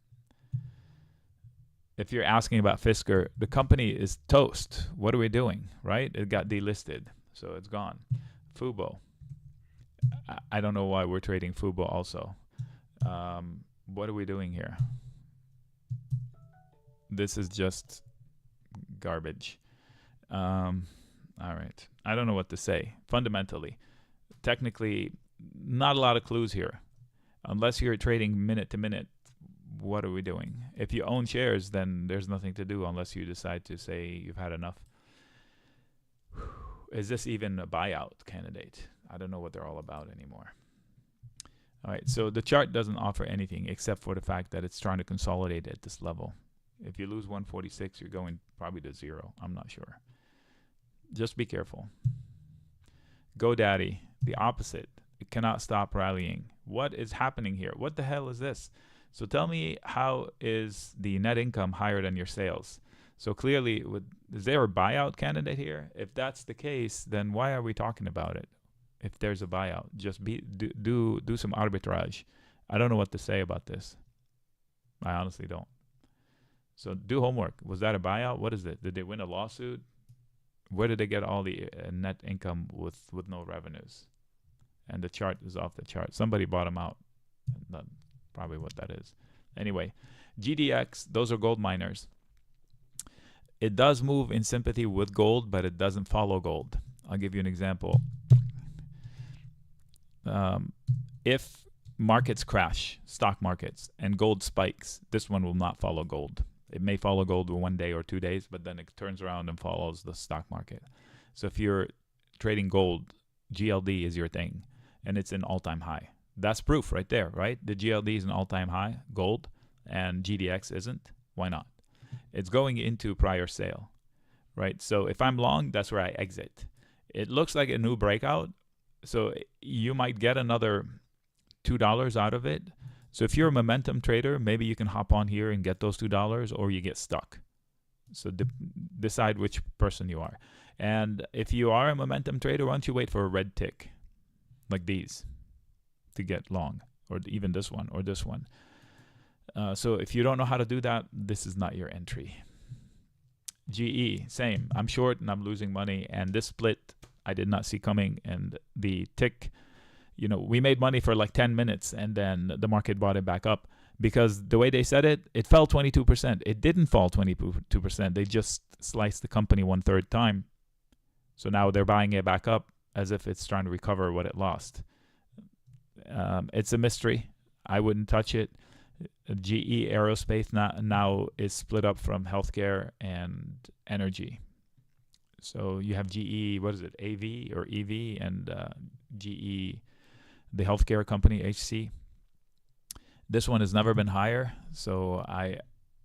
If you're asking about Fisker, the company is toast. What are we doing, right? It got delisted, so it's gone. Fubo. I don't know why we're trading Fubo also. What are we doing here? This is just garbage. All right. I don't know what to say. Fundamentally, technically, not a lot of clues here. Unless you're trading minute to minute, what are we doing? If you own shares, then there's nothing to do unless you decide to say you've had enough. Is this even a buyout candidate? I don't know what they're all about anymore. All right, so the chart doesn't offer anything except for the fact that it's trying to consolidate at this level. If you lose 146, you're going probably to zero. I'm not sure. Just be careful. GoDaddy, the opposite. It cannot stop rallying. What is happening here? What the hell is this? So tell me, how is the net income higher than your sales? So clearly, is there a buyout candidate here? If that's the case, then why are we talking about it? If there's a buyout, just do some arbitrage. I don't know what to say about this. I honestly don't. So do homework. Was that a buyout? What is it? Did they win a lawsuit? Where did they get all the net income with no revenues? And the chart is off the chart. Somebody bought them out. That's probably what that is. Anyway, GDX, those are gold miners. It does move in sympathy with gold, but it doesn't follow gold. I'll give you an example. If markets crash, stock markets, and gold spikes, this one will not follow gold. It may follow gold for 1 day or 2 days, but then it turns around and follows the stock market. So if you're trading gold, GLD is your thing, and it's an all-time high. That's proof right there, right? The GLD is an all-time high, gold, and GDX isn't. Why not? It's going into prior sale, right? So if I'm long, that's where I exit. It looks like a new breakout, so you might get another $2 out of it. So if you're a momentum trader, maybe you can hop on here and get those $2, or you get stuck. So decide which person you are. And if you are a momentum trader, why don't you wait for a red tick like these to get long, or even this one or this one. So if you don't know how to do that, this is not your entry. GE, same. I'm short and I'm losing money, and this split I did not see coming, and the tick, you know, we made money for like 10 minutes and then the market bought it back up because the way they said it, it fell 22%. It didn't fall 22%. They just sliced the company 1/3 time. So now they're buying it back up as if it's trying to recover what it lost. It's a mystery. I wouldn't touch it. GE Aerospace now is split up from healthcare and energy. So you have GE, what is it, AV or EV, and GE, the healthcare company, HC. This one has never been higher. So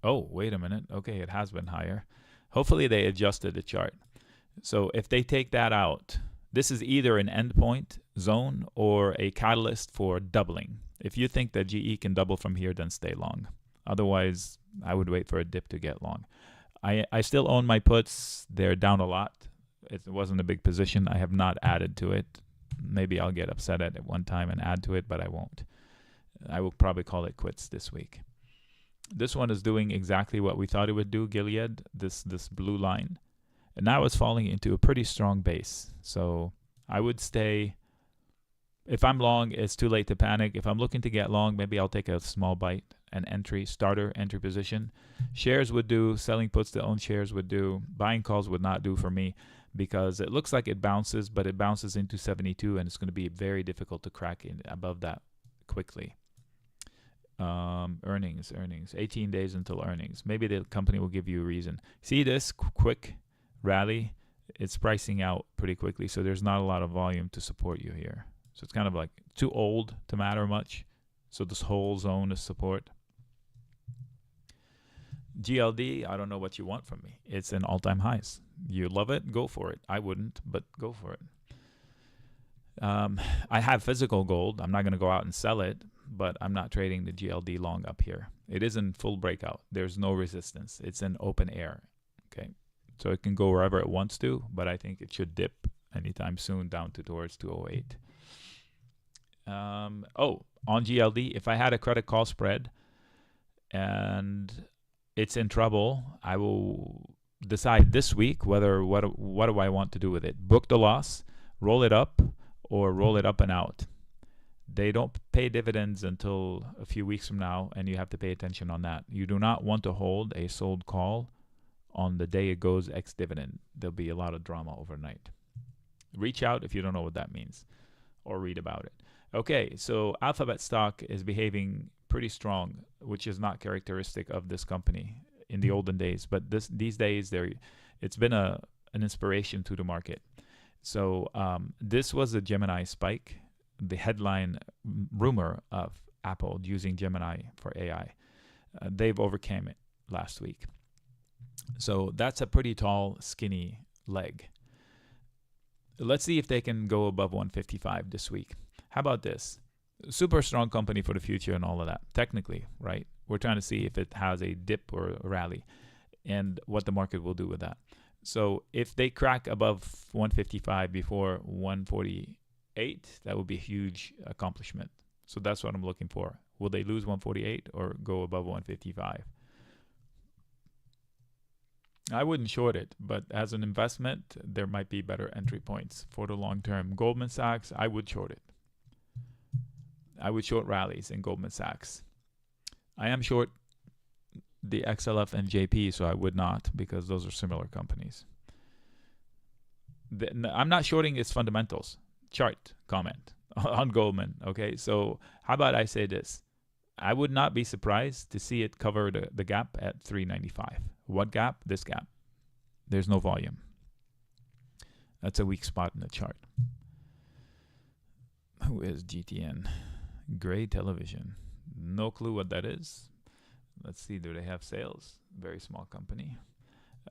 oh, wait a minute. Okay, it has been higher. Hopefully they adjusted the chart. So if they take that out, this is either an endpoint zone or a catalyst for doubling. If you think that GE can double from here, then stay long. Otherwise, I would wait for a dip to get long. I still own my puts. They're down a lot. It wasn't a big position. I have not added to it. Maybe I'll get upset at it one time and add to it, but I won't. I will probably call it quits this week. This one is doing exactly what we thought it would do, Gilead, this blue line. And now it's falling into a pretty strong base. So I would stay. If I'm long, it's too late to panic. If I'm looking to get long, maybe I'll take a small bite, an starter entry position. Shares would do. Selling puts to own shares would do. Buying calls would not do for me because it looks like it bounces, but it bounces into 72, and it's going to be very difficult to crack above that quickly. Earnings, 18 days until earnings. Maybe the company will give you a reason. See this quick rally? It's pricing out pretty quickly, so there's not a lot of volume to support you here. So it's kind of like too old to matter much. So this whole zone is support. GLD, I don't know what you want from me. It's in all-time highs. You love it, go for it. I wouldn't, but go for it. I have physical gold. I'm not going to go out and sell it, but I'm not trading the GLD long up here. It is in full breakout. There's no resistance. It's in open air. Okay, so it can go wherever it wants to, but I think it should dip anytime soon down to towards 208. On GLD, if I had a credit call spread and it's in trouble, I will decide this week what do I want to do with it. Book the loss, roll it up, or roll it up and out. They don't pay dividends until a few weeks from now, and you have to pay attention on that. You do not want to hold a sold call on the day it goes ex-dividend. There'll be a lot of drama overnight. Reach out if you don't know what that means, or read about it. Okay, so Alphabet stock is behaving pretty strong, which is not characteristic of this company in the olden days. But these days, it's been an inspiration to the market. So this was a Gemini spike, the headline rumor of Apple using Gemini for AI. They've overcame it last week. So that's a pretty tall, skinny leg. Let's see if they can go above 155 this week. How about this? Super strong company for the future and all of that. Technically, right? We're trying to see if it has a dip or a rally and what the market will do with that. So if they crack above 155 before 148, that would be a huge accomplishment. So that's what I'm looking for. Will they lose 148 or go above 155? I wouldn't short it, but as an investment, there might be better entry points for the long term. Goldman Sachs, I would short it. I would short rallies in Goldman Sachs. I am short the XLF and JP, so I would not, because those are similar companies. I'm not shorting its fundamentals. Chart comment on Goldman. Okay, so how about I say this? I would not be surprised to see it cover the gap at 395. What gap? This gap. There's no volume. That's a weak spot in the chart. Who is GTN? Gray Television. No clue what that is. Let's see, do they have sales? Very small company.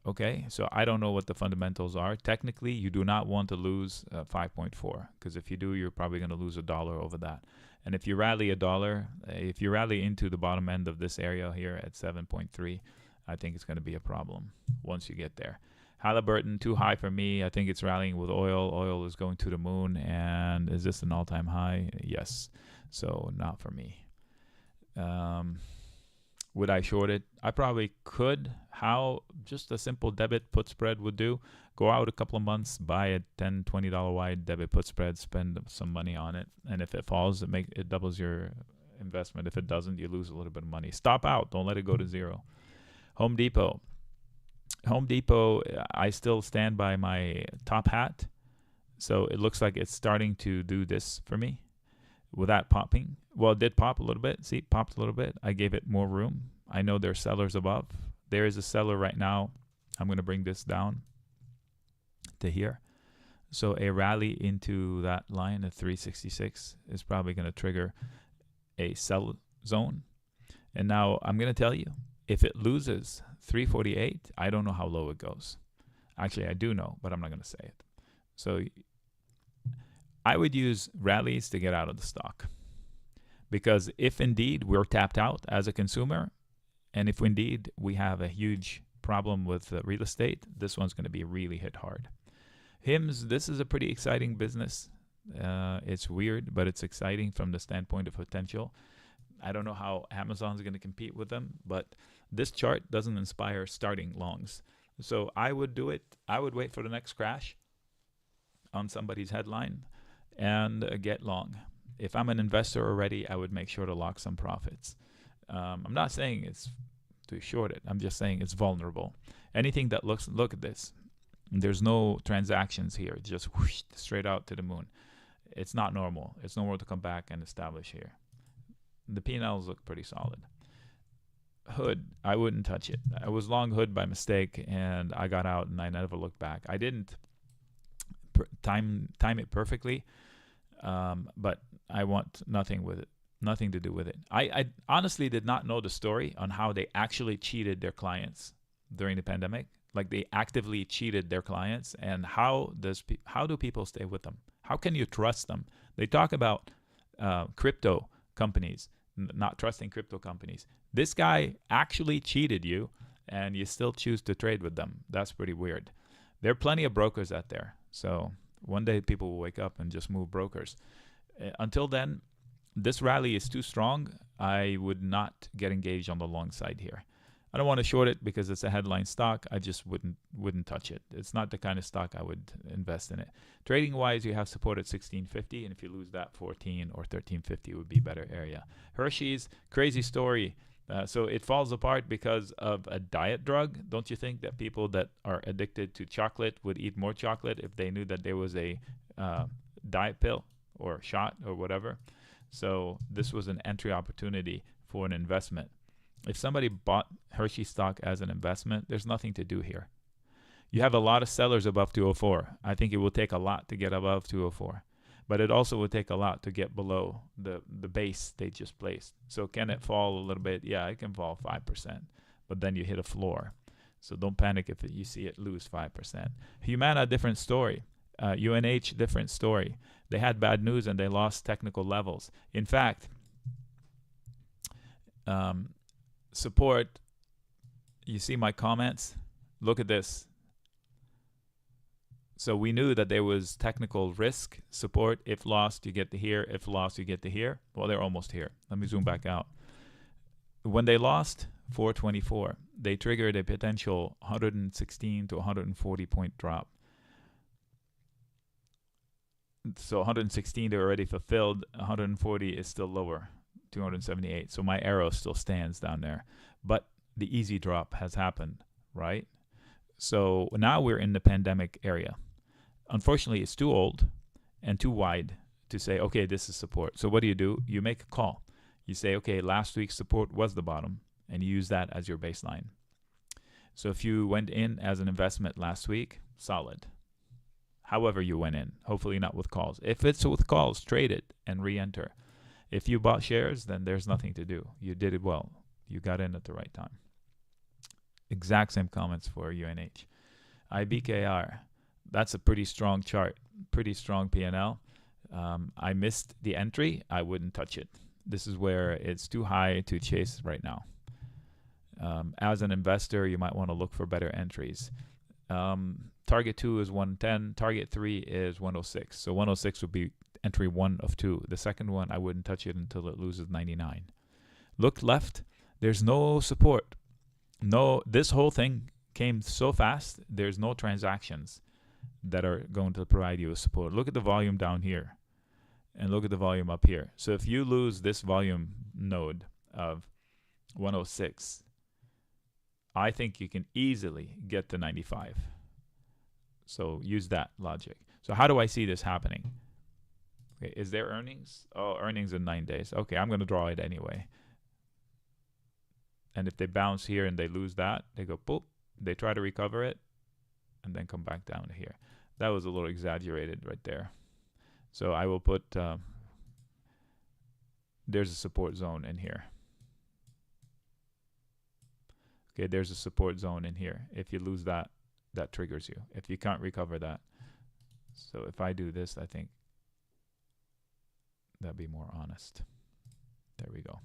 Okay, so I don't know what the fundamentals are. Technically, you do not want to lose 5.4, because if you do, you're probably going to lose $1 over that. And if you rally $1, if you rally into the bottom end of this area here at 7.3, I think it's going to be a problem once you get there. Halliburton, too high for me. I think it's rallying with oil. Oil is going to the moon. And is this an all-time high? Yes. So not for me. Would I short it? I probably could. How just a simple debit put spread would do. Go out a couple of months, buy a $10, $20 wide debit put spread, spend some money on it. And if it falls, it doubles your investment. If it doesn't, you lose a little bit of money. Stop out. Don't let it go to zero. Home Depot. Home Depot, I still stand by my top hat. So it looks like it's starting to do this for me without popping. Well, it did pop a little bit. See, it popped a little bit. I gave it more room. I know there's sellers above. There is a seller right now. I'm going to bring this down to here. So a rally into that line at 366 is probably going to trigger a sell zone. And now I'm going to tell you, if it loses 348, I don't know how low it goes. Actually, I do know, but I'm not going to say it. So I would use rallies to get out of the stock. Because if indeed we're tapped out as a consumer, and if indeed we have a huge problem with real estate, this one's going to be really hit hard. HIMS, this is a pretty exciting business. It's weird, but it's exciting from the standpoint of potential. I don't know how Amazon's going to compete with them, but this chart doesn't inspire starting longs. So I would do it. I would wait for the next crash on somebody's headline and get long. If I'm an investor already, I would make sure to lock some profits. I'm not saying it's to short it. I'm just saying it's vulnerable. Anything that look at this. There's no transactions here. It's just whoosh, straight out to the moon. It's not normal. It's normal to come back and establish here. The P&Ls look pretty solid. Hood, I wouldn't touch it. I was long Hood by mistake, and I got out, and I never looked back. I didn't time it perfectly, but I want nothing with it Nothing to do with it. I honestly did not know the story on how they actually cheated their clients during the pandemic. Like they actively cheated their clients, and how do people stay with them? How can you trust them? They talk about crypto companies, not trusting crypto companies. This guy actually cheated you, and you still choose to trade with them. That's pretty weird. There are plenty of brokers out there. So one day people will wake up and just move brokers. Until then, this rally is too strong. I would not get engaged on the long side here. I don't want to short it because it's a headline stock. I just wouldn't touch it. It's not the kind of stock I would invest in it. Trading wise, you have support at 1650, and if you lose that, 14 or 1350 would be better area. Hershey's, crazy story. So it falls apart because of a diet drug. Don't you think that people that are addicted to chocolate would eat more chocolate if they knew that there was a diet pill or shot or whatever? So this was an entry opportunity for an investment. If somebody bought Hershey stock as an investment, there's nothing to do here. You have a lot of sellers above 204. I think it will take a lot to get above 204. But it also would take a lot to get below the base they just placed. So can it fall a little bit? Yeah, it can fall 5%. But then you hit a floor. So don't panic if you see it lose 5%. Humana, different story. UNH, different story. They had bad news and they lost technical levels. In fact, support, you see my comments? Look at this. So we knew that there was technical risk, support. If lost, you get to here. If lost, you get to here. Well, they're almost here. Let me zoom back out. When they lost 424, they triggered a potential 116 to 140 point drop. So 116, they're already fulfilled. 140 is still lower, 278. So my arrow still stands down there. But the easy drop has happened, right? So now we're in the pandemic area. Unfortunately, it's too old and too wide to say, okay, this is support. So what do? You make a call. You say, okay, last week's support was the bottom, and you use that as your baseline. So if you went in as an investment last week, solid. However you went in, hopefully not with calls. If it's with calls, trade it and re-enter. If you bought shares, then there's nothing to do. You did it well. You got in at the right time. Exact same comments for UNH. IBKR, that's a pretty strong chart, pretty strong P&L. I missed the entry. I wouldn't touch it. This is where it's too high to chase right now. As an investor, you might want to look for better entries. Target 2 is 110. Target 3 is 106. So 106 would be entry 1 of 2. The second one, I wouldn't touch it until it loses 99. Look left. There's no support. No, this whole thing came so fast, there's no transactions that are going to provide you with support. Look at the volume down here and look at the volume up here. So if you lose this volume node of 106, I think you can easily get to 95. So use that logic. So how do I see this happening? Okay, is there earnings? Oh, earnings in 9 days. Okay, I'm going to draw it anyway. And if they bounce here and they lose that, they go boop, they try to recover it, and then come back down to here. That was a little exaggerated right there. So I will put, there's a support zone in here. Okay, there's a support zone in here. If you lose that, that triggers you. If you can't recover that. So if I do this, I think that'd be more honest. There we go.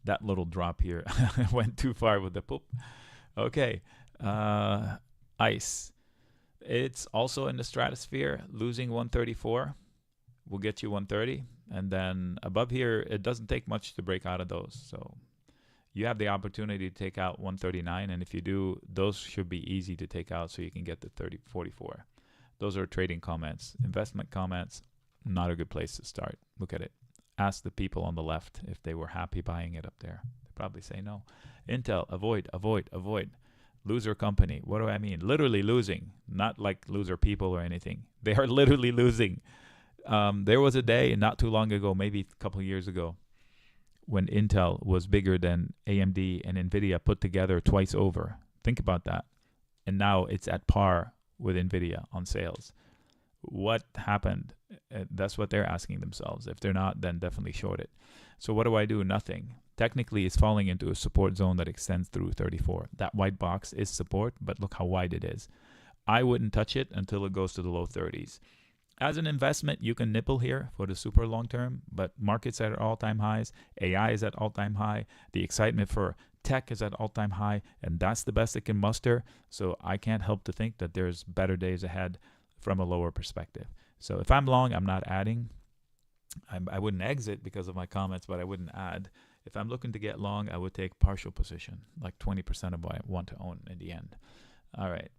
That little drop here went too far with the poop. Okay, ICE. It's also in the stratosphere. Losing 134 will get you 130. And then above here, it doesn't take much to break out of those. So you have the opportunity to take out 139. And if you do, those should be easy to take out so you can get to 44. Those are trading comments. Investment comments, not a good place to start. Look at it. Ask the people on the left if they were happy buying it up there. They probably say no. Intel, avoid, avoid, avoid. Loser company. What do I mean? Literally losing. Not like loser people or anything. They are literally losing. There was a day not too long ago, maybe a couple of years ago, when Intel was bigger than AMD and NVIDIA put together twice over. Think about that. And now it's at par with NVIDIA on sales. What happened? That's what they're asking themselves. If they're not, then definitely short it. So what do I do? Nothing. Technically, it's falling into a support zone that extends through 34. That white box is support, but look how wide it is. I wouldn't touch it until it goes to the low 30s. As an investment, you can nibble here for the super long term, but markets are at all-time highs. AI is at all-time high. The excitement for tech is at all-time high, and that's the best it can muster. So I can't help to think that there's better days ahead from a lower perspective. So if I'm long, I'm not adding. I wouldn't exit because of my comments, but I wouldn't add. If I'm looking to get long, I would take partial position, like 20% of what I want to own in the end. All right.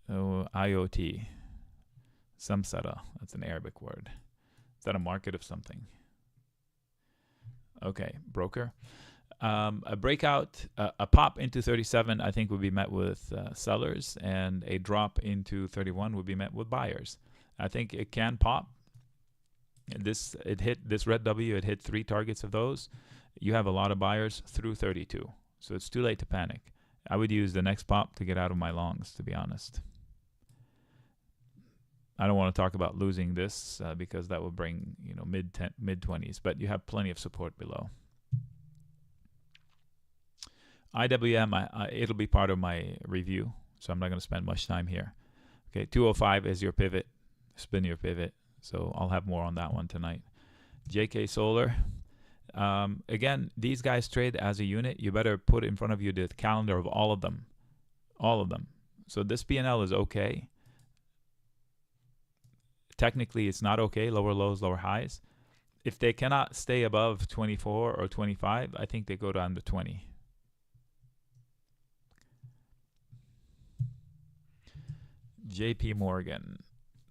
Oh, IoT. Samsara. That's an Arabic word. Is that a market of something? Okay, broker. A breakout, a pop into 37, I think would be met with sellers, and a drop into 31 would be met with buyers. I think it can pop. It hit this red W. It hit 3 targets of those. You have a lot of buyers through 32, so it's too late to panic. I would use the next pop to get out of my longs, to be honest. I don't want to talk about losing this because that would bring mid 20s, but you have plenty of support below. IWM, it'll be part of my review, so I'm not going to spend much time here. Okay, 205 is your pivot, spin your pivot, so I'll have more on that one tonight. JK Solar, again, these guys trade as a unit. You better put in front of you the calendar of all of them, So this P&L is okay. Technically, it's not okay, lower lows, lower highs. If they cannot stay above 24 or 25, I think they go down to 20. JP Morgan.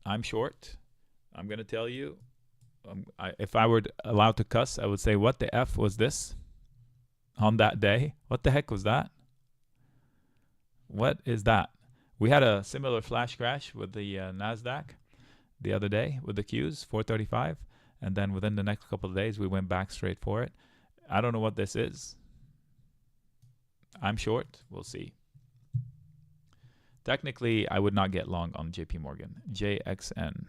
I'm short. I'm going to tell you, if I were allowed to cuss, I would say, what the F was this on that day? What the heck was that? What is that? We had a similar flash crash with the NASDAQ the other day with the Qs, 435. And then within the next couple of days, we went back straight for it. I don't know what this is. I'm short. We'll see. Technically, I would not get long on JP Morgan. JXN.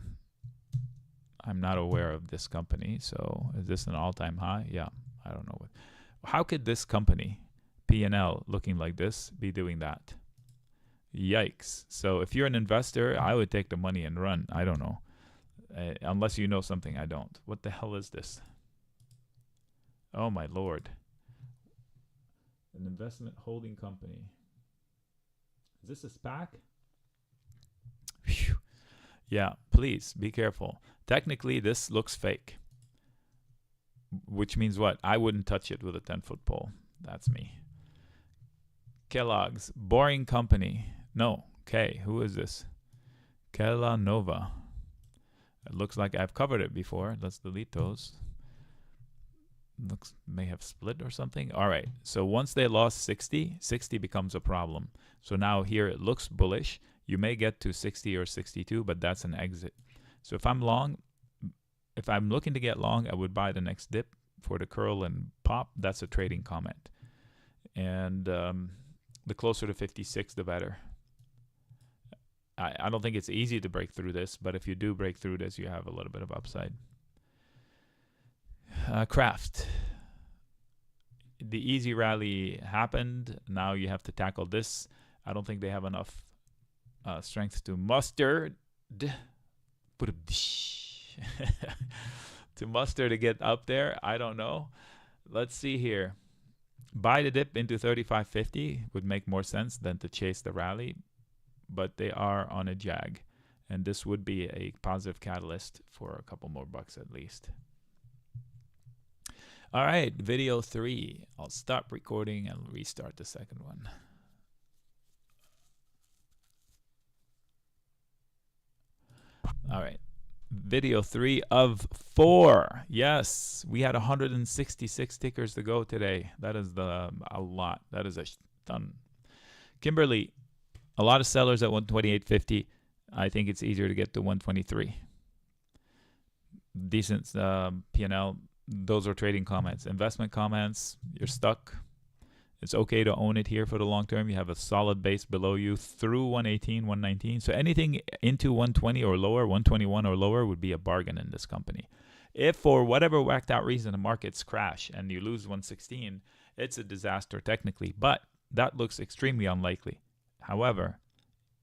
I'm not aware of this company. So is this an all-time high? Yeah, I don't know. How could this company, P&L, looking like this, be doing that? Yikes. So if you're an investor, I would take the money and run. I don't know. Unless you know something I don't. What the hell is this? Oh, my Lord. An investment holding company. Is this a SPAC? Whew. Yeah, please be careful. Technically, this looks fake. Which means what? I wouldn't touch it with a 10-foot pole. That's me. Kellogg's. Boring company. No. Okay, who is this? Kellanova. It looks like I've covered it before. Let's delete those. Looks may have split or something. All right. So once they lost 60, 60 becomes a problem. So now here it looks bullish. You may get to 60 or 62, but that's an exit. So if I'm long, if I'm looking to get long, I would buy the next dip for the curl and pop. That's a trading comment. And the closer to 56, the better. I don't think it's easy to break through this, but if you do break through this, you have a little bit of upside. Craft. The easy rally happened. Now you have to tackle this. I don't think they have enough strength to muster to muster to get up there. I don't know. Let's see here. Buy the dip into 35.50 would make more sense than to chase the rally, but they are on a jag, and this would be a positive catalyst for a couple more bucks at least. All right, video 3. I'll stop recording and restart the second one. All right, video 3 of 4. Yes, we had 166 tickers to go today. That is a lot. That is a ton. Kimberly, a lot of sellers at 128.50. I think it's easier to get to 123. Decent P&L. Those are trading comments. Investment comments, you're stuck. It's okay to own it here for the long term. You have a solid base below you through 118, 119. So anything into 120 or lower, 121 or lower would be a bargain in this company. If for whatever whacked out reason the markets crash and you lose 116, it's a disaster technically, but that looks extremely unlikely. However,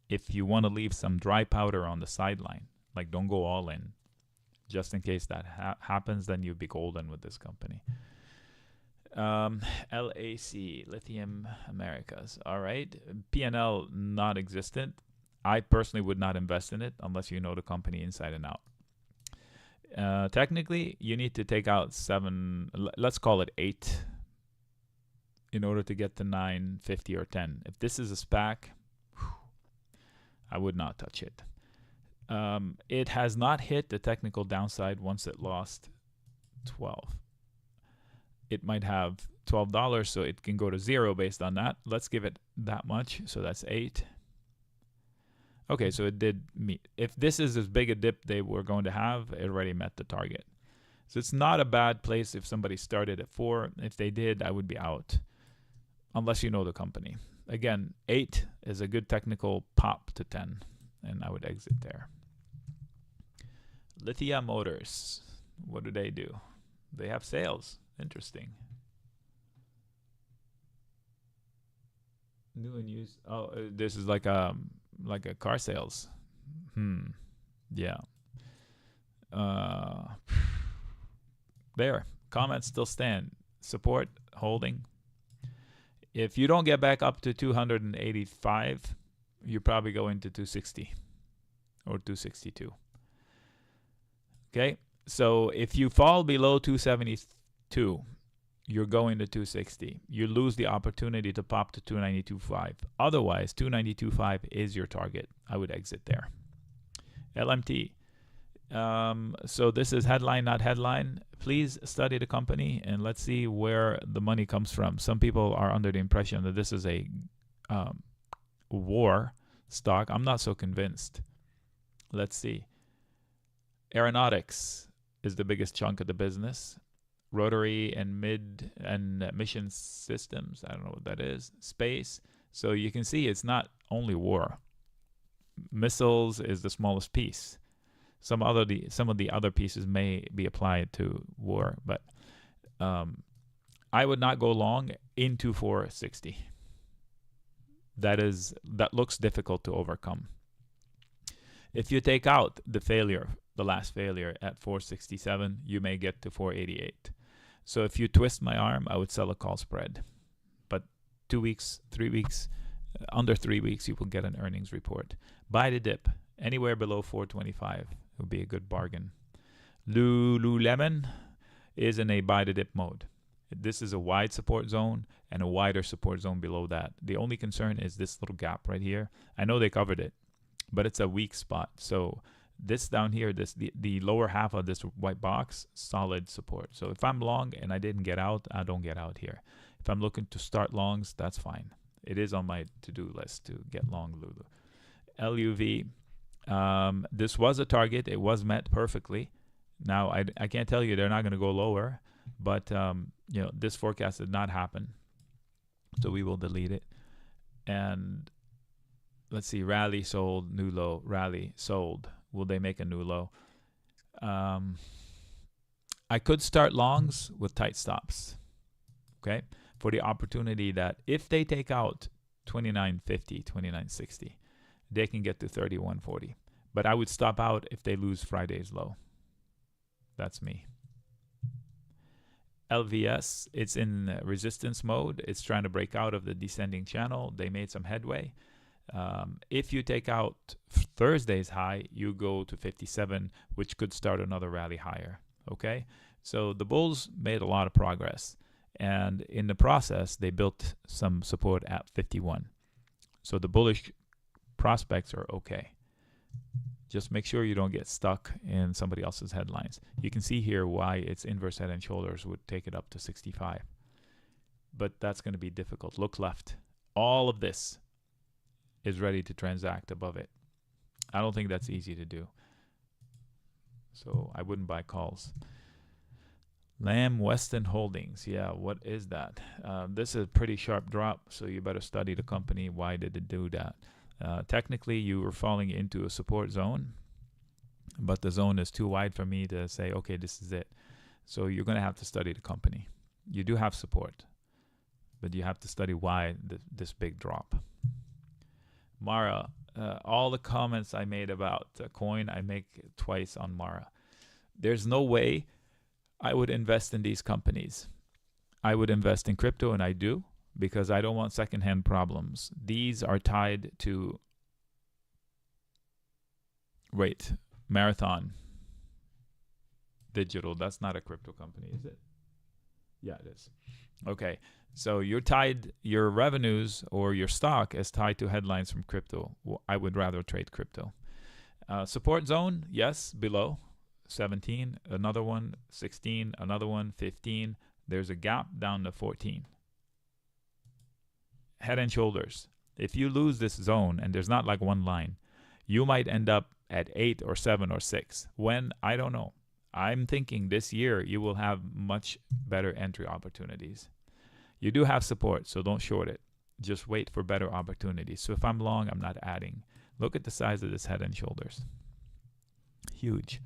if you want to leave some dry powder on the sideline, like don't go all in, just in case that happens, then you'd be golden with this company. LAC, Lithium Americas. All right. PNL, not existent. I personally would not invest in it unless you know the company inside and out. Technically, you need to take out 7, let's call it 8, in order to get to 9, 50, or 10. If this is a SPAC, I would not touch it. It has not hit the technical downside once it lost 12. It might have $12, so it can go to 0 based on that. Let's give it that much, so that's 8. Okay, so it did meet. If this is as big a dip they were going to have, it already met the target. So it's not a bad place if somebody started at 4. If they did, I would be out, unless you know the company. Again, 8 is a good technical pop to 10, and I would exit there. Lithia Motors, what do? They have sales. Interesting. New and used. Oh, this is like a car sales. Yeah. There. Comments still stand. Support holding. If you don't get back up to 285, you probably go into 260 or 262. Okay. So if you fall below 272, you're going to 260. You lose the opportunity to pop to 292.5. Otherwise, 292.5 is your target. I would exit there. LMT. So this is headline, not headline. Please study the company and let's see where the money comes from. Some people are under the impression that this is a war stock. I'm not so convinced. Let's see. Aeronautics is the biggest chunk of the business. Rotary and mission systems. I don't know what that is. Space. So you can see it's not only war. Missiles is the smallest piece. Some of the other pieces may be applied to war, but I would not go long into 460. That looks difficult to overcome. If you take out the last failure at 467, you may get to 488. So if you twist my arm, I would sell a call spread. But 2 weeks, 3 weeks, under 3 weeks, you will get an earnings report. Buy the dip. Anywhere below 425 would be a good bargain. Lululemon is in a buy the dip mode. This is a wide support zone and a wider support zone below that. The only concern is this little gap right here. I know they covered it, but it's a weak spot. So this down here, the lower half of this white box, solid support. So if I'm long and I didn't get out, I don't get out here. If I'm looking to start longs, that's fine. It is on my to-do list to get long Lulu. LUV, this was a target. It was met perfectly. Now, I can't tell you they're not going to go lower, but this forecast did not happen. So we will delete it. And let's see, rally sold, new low, rally sold. Will they make a new low? I could start longs with tight stops, okay, for the opportunity that if they take out 29.50, 29.60, they can get to 31.40. But I would stop out if they lose Friday's low. That's me. LVS, it's in resistance mode. It's trying to break out of the descending channel. They made some headway. If you take out Thursday's high, you go to 57, which could start another rally higher. Okay, so the bulls made a lot of progress, and in the process, they built some support at 51. So the bullish prospects are okay. Just make sure you don't get stuck in somebody else's headlines. You can see here why its inverse head and shoulders would take it up to 65, but that's going to be difficult. Look left. All of this is ready to transact above it. I don't think that's easy to do. So I wouldn't buy calls. Lamb Weston Holdings. Yeah, what is that? This is a pretty sharp drop, so you better study the company. Why did it do that? Technically, you were falling into a support zone, but the zone is too wide for me to say, okay, this is it. So you're going to have to study the company. You do have support, but you have to study why this big drop. Mara, all the comments I made about coin, I make twice on Mara. There's no way I would invest in these companies. I would invest in crypto, and I do, because I don't want secondhand problems. These are tied to, wait, Marathon Digital. That's not a crypto company, is it? Yeah, it is. Okay, so you're tied, your revenues or your stock is tied to headlines from crypto. I would rather trade crypto. Support zone, yes, below 17, another one 16, another one 15. There's a gap down to 14. Head and shoulders. If you lose this zone, and there's not like one line, you might end up at 8 or 7 or 6. When? I don't know. I'm thinking this year you will have much better entry opportunities. You do have support, so don't short it. Just wait for better opportunities. So if I'm long, I'm not adding. Look at the size of this head and shoulders. Huge.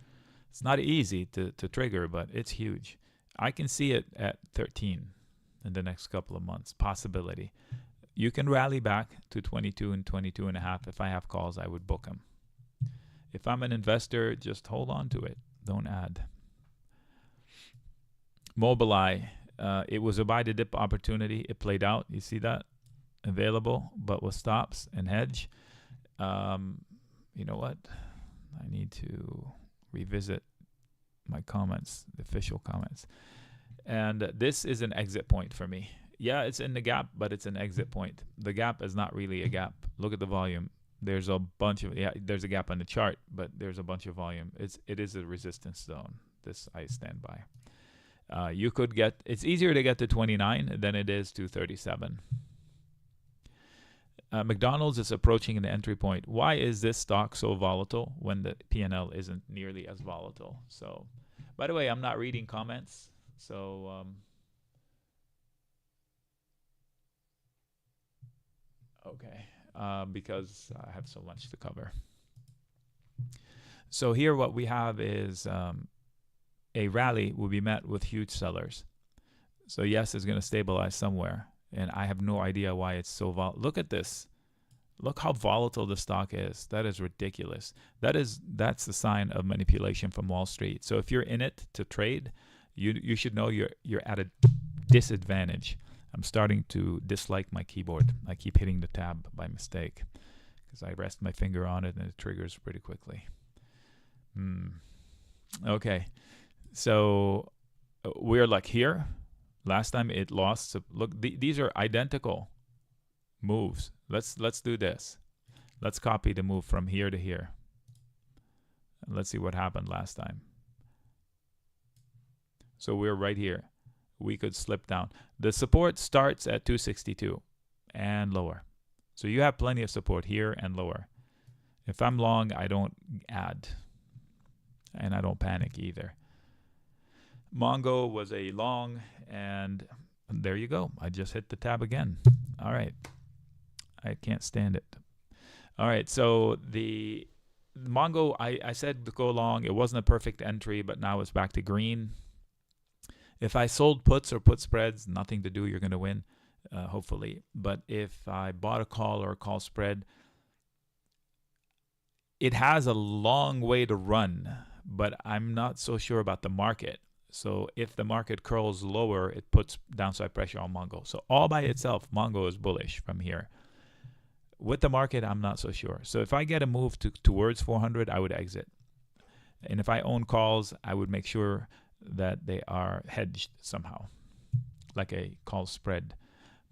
It's not easy to trigger, but it's huge. I can see it at 13 in the next couple of months. Possibility. You can rally back to 22 and 22 and a half. If I have calls, I would book them. If I'm an investor, just hold on to it. Don't add. Mobileye, it was a buy the dip opportunity. It played out. You see that? Available, but with stops and hedge. You know what? I need to revisit my comments, the official comments. And this is an exit point for me. Yeah, it's in the gap, but it's an exit point. The gap is not really a gap. Look at the volume. There's a bunch of, yeah, there's a gap on the chart, but there's a bunch of volume. It is a resistance zone. This I stand by. You could get, it's easier to get to 29 than it is to 37. McDonald's is approaching an entry point. Why is this stock so volatile when the P&L isn't nearly as volatile? So, by the way, I'm not reading comments. So, okay, because I have so much to cover. So here what we have is a rally will be met with huge sellers. So yes, it's going to stabilize somewhere. And I have no idea why it's so volatile. Look at this. Look how volatile the stock is. That is ridiculous. That's the sign of manipulation from Wall Street. So if you're in it to trade, you should know you're at a disadvantage. I'm starting to dislike my keyboard. I keep hitting the tab by mistake because I rest my finger on it and it triggers pretty quickly. Okay, so we're like here. Last time it lost. So look, these are identical moves. Let's do this. Let's copy the move from here to here. Let's see what happened last time. So we're right here. We could slip down. The support starts at 262 and lower. So you have plenty of support here and lower. If I'm long, I don't add. And I don't panic either. Mongo was a long, and there you go. I just hit the tab again. All right. I can't stand it. All right, so the Mongo, I said to go long. It wasn't a perfect entry, but now it's back to green. If I sold puts or put spreads, nothing to do. You're going to win, hopefully. But if I bought a call or a call spread, it has a long way to run, but I'm not so sure about the market. So if the market curls lower, it puts downside pressure on Mongo. So all by itself, Mongo is bullish from here. With the market, I'm not so sure. So if I get a move towards 400, I would exit. And if I own calls, I would make sure that they are hedged somehow, like a call spread.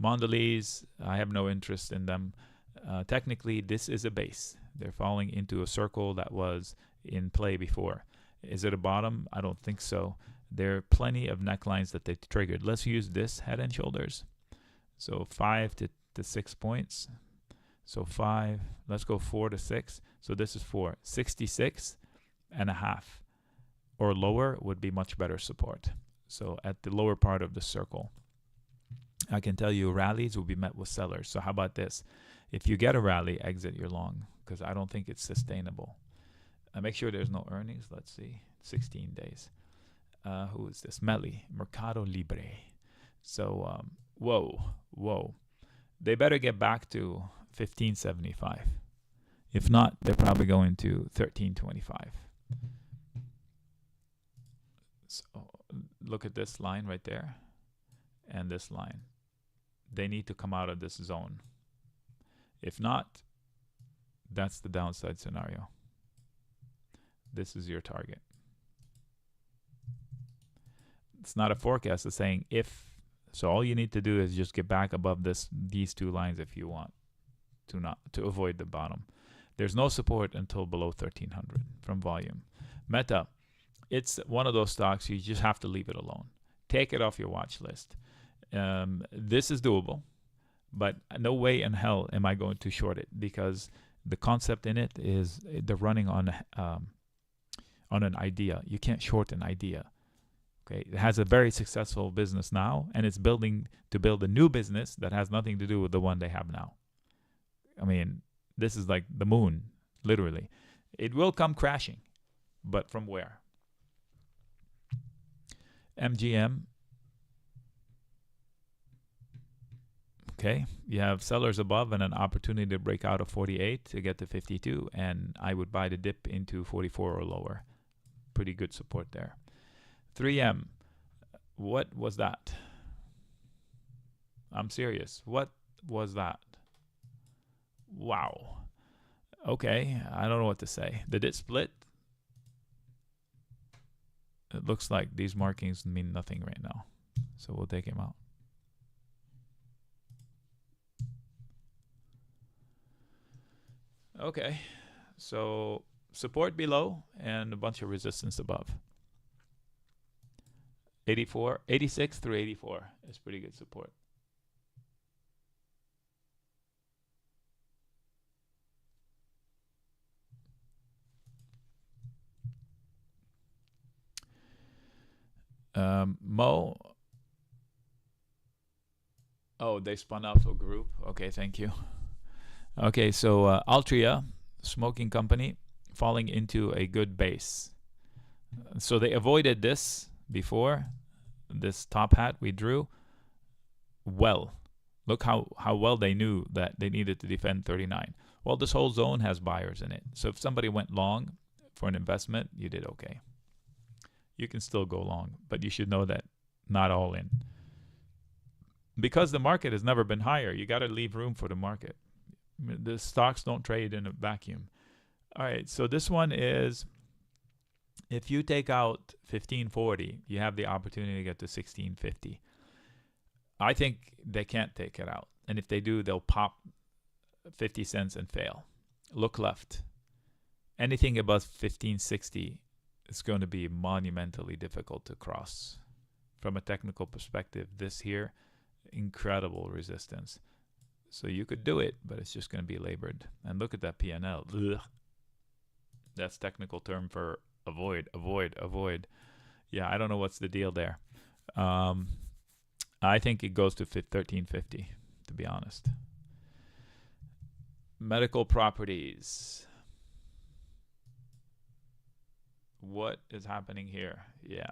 Mondelez, I have no interest in them. Technically, this is a base. They're falling into a circle that was in play before. Is it a bottom? I don't think so. There are plenty of necklines that they triggered. Let's use this head and shoulders. So 5 to 6 points. So 5, let's go 4 to 6. So this is 4. 66 and a half or lower would be much better support. So at the lower part of the circle. I can tell you rallies will be met with sellers. So how about this? If you get a rally, exit your long, because I don't think it's sustainable. Make sure there's no earnings. Let's see. 16 days. Who is this? Meli, Mercado Libre. So, whoa. They better get back to 1575. If not, they're probably going to 1325. So look at this line right there and this line. They need to come out of this zone. If not, that's the downside scenario. This is your target. It's not a forecast. It's saying if. So all you need to do is just get back above these two lines if you want to avoid the bottom. There's no support until below 1300 from volume. Meta, it's one of those stocks you just have to leave it alone. Take it off your watch list. This is doable, but no way in hell am I going to short it, because the concept in it is they're running on an idea. You can't short an idea. Okay, it has a very successful business now, and it's building to build a new business that has nothing to do with the one they have now. I mean, this is like the moon, literally. It will come crashing, but from where? MGM. Okay, you have sellers above and an opportunity to break out of 48 to get to 52, and I would buy the dip into 44 or lower. Pretty good support there. 3M. What was that? I'm serious. What was that? Wow. Okay, I don't know what to say. Did it split? It looks like these markings mean nothing right now. So we'll take him out. Okay, so support below and a bunch of resistance above. 86 through 84 is pretty good support. Mo. Oh, they spun out to a group. Okay, thank you. Okay, so Altria, smoking company, falling into a good base. So they avoided this before, this top hat we drew. Well, look how well they knew that they needed to defend 39. Well, this whole zone has buyers in it. So if somebody went long for an investment, you did okay. You can still go long, but you should know that not all in. Because the market has never been higher, you got to leave room for the market. The stocks don't trade in a vacuum. All right, so this one is, if you take out 1540, you have the opportunity to get to 1650. I think they can't take it out. And if they do, they'll pop 50 cents and fail. Look left. Anything above 1560 is going to be monumentally difficult to cross. From a technical perspective, this here, incredible resistance. So you could do it, but it's just going to be labored. And look at that P&L. Ugh. That's technical term for avoid. Yeah, I don't know what's the deal there. I think it goes to 1350, to be honest. Medical properties. What is happening here? Yeah.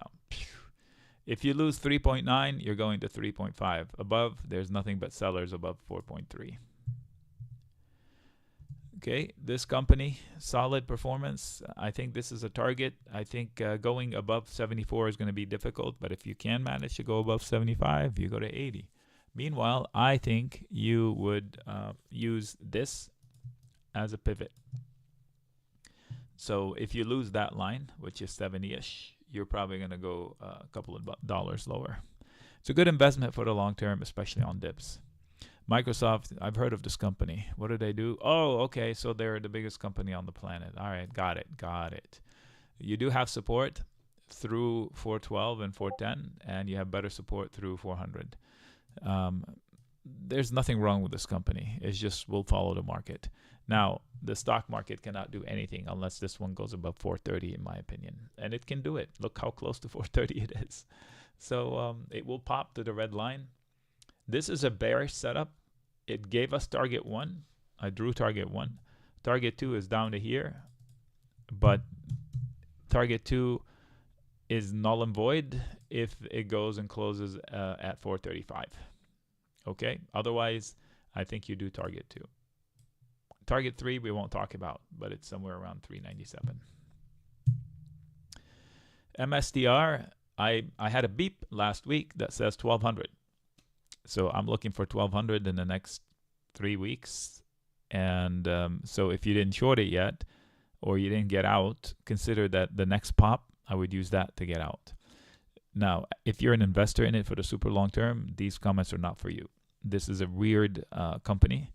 If you lose 3.9, you're going to 3.5. Above, there's nothing but sellers above 4.3. Okay, this company, solid performance. I think this is a target. I think going above 74 is going to be difficult, but if you can manage to go above 75, you go to 80. Meanwhile, I think you would use this as a pivot. So if you lose that line, which is 70-ish, you're probably going to go a couple of dollars lower. It's a good investment for the long term, especially on dips. Microsoft, I've heard of this company. What do they do? Oh, okay, so they're the biggest company on the planet. All right, got it. You do have support through 412 and 410, and you have better support through 400. There's nothing wrong with this company. It's just we'll follow the market. Now, the stock market cannot do anything unless this one goes above 430, in my opinion. And it can do it. Look how close to 430 it is. So it will pop to the red line. This is a bearish setup. It gave us target 1. I drew target 1. Target 2 is down to here, but target 2 is null and void if it goes and closes at 435. Okay, otherwise I think you do target 2. Target 3 we won't talk about, but it's somewhere around 397. MSDR, I had a beep last week that says 1200. So I'm looking for 1200 in the next 3 weeks. And so if you didn't short it yet, or you didn't get out, consider that the next pop, I would use that to get out. Now, if you're an investor in it for the super long term, these comments are not for you. This is a weird company.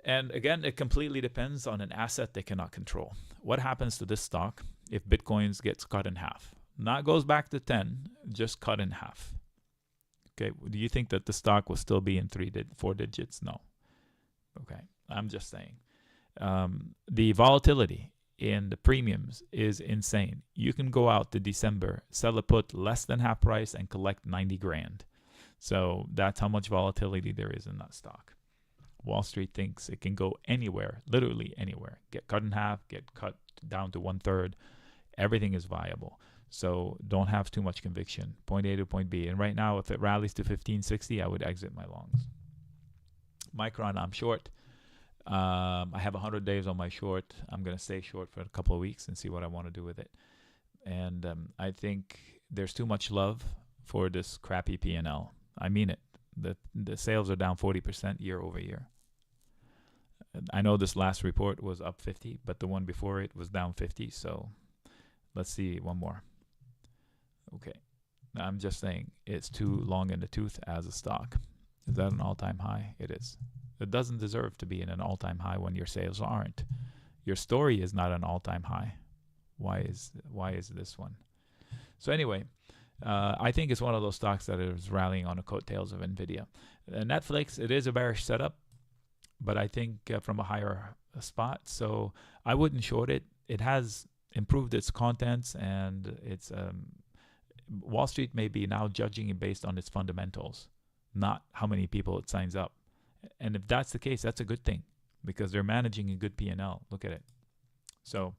And again, it completely depends on an asset they cannot control. What happens to this stock if Bitcoins gets cut in half? Not goes back to 10, just cut in half. Okay, do you think that the stock will still be in 4 digits? No. Okay, I'm just saying. The volatility in the premiums is insane. You can go out to December, sell a put less than half price and collect 90 grand. So that's how much volatility there is in that stock. Wall Street thinks it can go anywhere, literally anywhere. Get cut in half, get cut down to 1/3. Everything is viable. So don't have too much conviction. Point A to point B. And right now, if it rallies to 1560, I would exit my longs. Micron, I'm short. I have 100 days on my short. I'm going to stay short for a couple of weeks and see what I want to do with it. And I think there's too much love for this crappy P&L. I mean it. The sales are down 40% year over year. I know this last report was up 50, but the one before it was down 50. So let's see one more. Okay. I'm just saying it's too long in the tooth as a stock. Is that an all-time high? It is. It doesn't deserve to be in an all-time high when your sales aren't. Your story is not an all-time high. Why is this one? So anyway, I think it's one of those stocks that is rallying on the coattails of NVIDIA. Netflix, it is a bearish setup, but I think from a higher spot. So I wouldn't short it. It has improved its contents, and it's Wall Street may be now judging it based on its fundamentals, not how many people it signs up. And if that's the case, that's a good thing because they're managing a good P&L. Look at it. So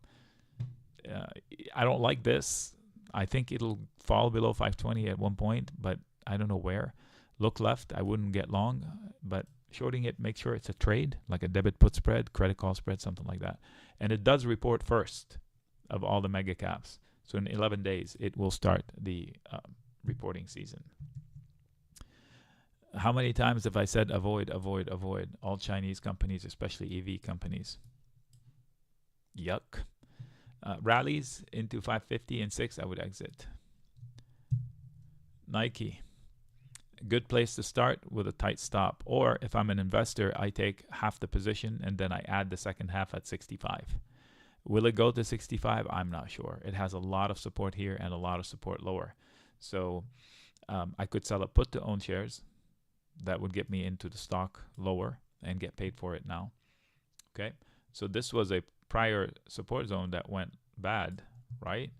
I don't like this. I think it'll fall below 520 at one point, but I don't know where. Look left. I wouldn't get long, but shorting it, make sure it's a trade, like a debit put spread, credit call spread, something like that. And it does report first of all the mega caps. So in 11 days, it will start the reporting season. How many times have I said avoid, avoid, avoid all Chinese companies, especially EV companies? Yuck. Rallies into 550 and 6, I would exit. Nike, good place to start with a tight stop. Or if I'm an investor, I take half the position and then I add the second half at 65. Will it go to 65? I'm not sure. It has a lot of support here and a lot of support lower. So I could sell a put to own shares. That would get me into the stock lower and get paid for it now. Okay, so this was a prior support zone that went bad, right?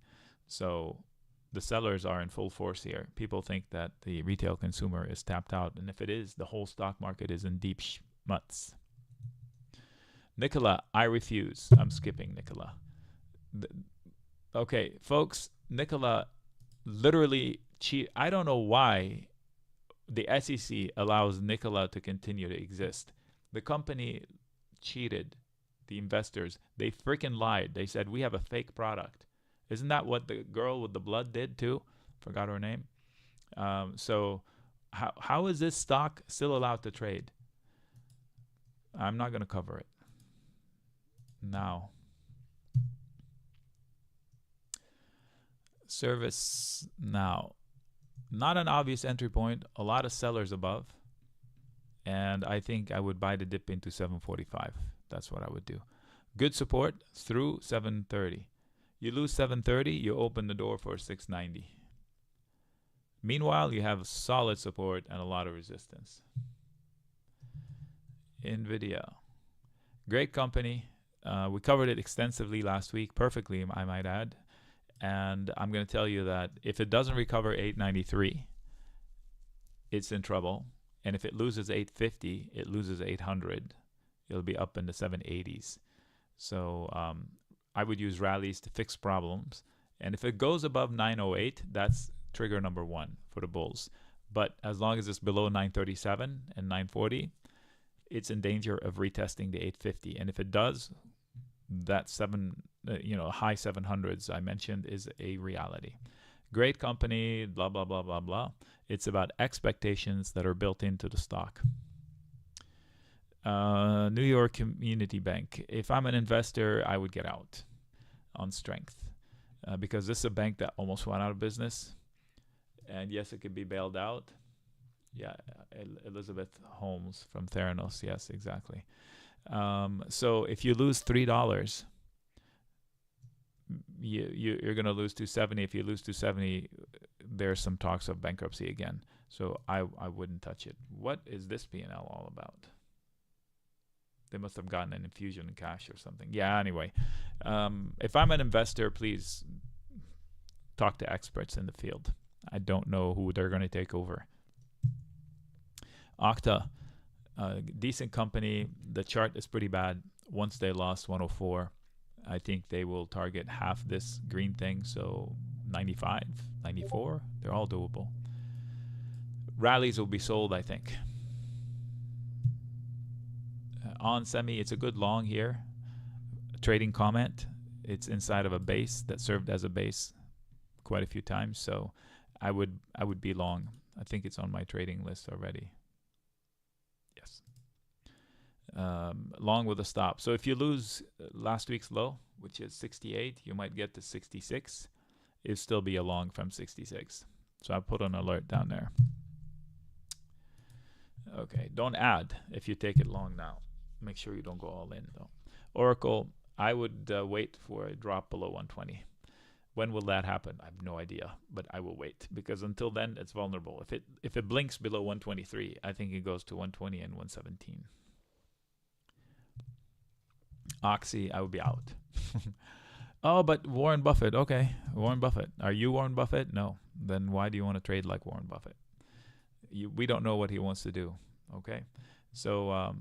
So the sellers are in full force here. People think that the retail consumer is tapped out, and if it is, the whole stock market is in deep schmutz. Nikola, I refuse. I'm skipping Nikola. Okay, folks, Nikola literally I don't know why the SEC allows Nikola to continue to exist. The company cheated the investors. They freaking lied. They said, we have a fake product. Isn't that what the girl with the blood did too? Forgot her name. So how is this stock still allowed to trade? I'm not going to cover it now. Service now. Not an obvious entry point. A lot of sellers above. And I think I would buy the dip into 745. That's what I would do. Good support through 730. You lose 730, you open the door for 690. Meanwhile, you have solid support and a lot of resistance. NVIDIA. Great company. We covered it extensively last week. Perfectly, I might add. And I'm going to tell you that if it doesn't recover 893, it's in trouble. And if it loses 850, it loses 800. It'll be up in the 780s. So I would use rallies to fix problems. And if it goes above 908, that's trigger number one for the bulls. But as long as it's below 937 and 940, it's in danger of retesting the 850. And if it does, that high 700s I mentioned is a reality. Great company, blah, blah, blah, blah, blah. It's about expectations that are built into the stock. New York Community Bank. If I'm an investor, I would get out on strength because this is a bank that almost went out of business. And yes, it could be bailed out. Yeah, Elizabeth Holmes from Theranos. Yes, exactly. So if you lose $3, you're going to lose 270. If you lose 270, there's some talks of bankruptcy again. So I wouldn't touch it. What is this P&L all about? They must have gotten an infusion in cash or something. Yeah, anyway. If I'm an investor, please talk to experts in the field. I don't know who they're going to take over. Okta, decent company. The chart is pretty bad. Once they lost 104, I think they will target half this green thing. So 95, 94, they're all doable. Rallies will be sold, I think. On semi, it's a good long here. Trading comment. It's inside of a base that served as a base quite a few times. So I would be long. I think it's on my trading list already. Yes. Long with a stop. So if you lose last week's low, which is 68, you might get to 66. It'll still be a long from 66. So I put an alert down there. Okay, don't add if you take it long now. Make sure you don't go all in though. Oracle, I would wait for a drop below 120. When will that happen? I have no idea, but I will wait because until then it's vulnerable. If it blinks below 123, I think it goes to 120 and 117. Oxy, I would be out. Oh, but Warren Buffett. Okay, Warren Buffett. Are you Warren Buffett? No. Then why do you want to trade like Warren Buffett? We don't know what he wants to do. Okay, so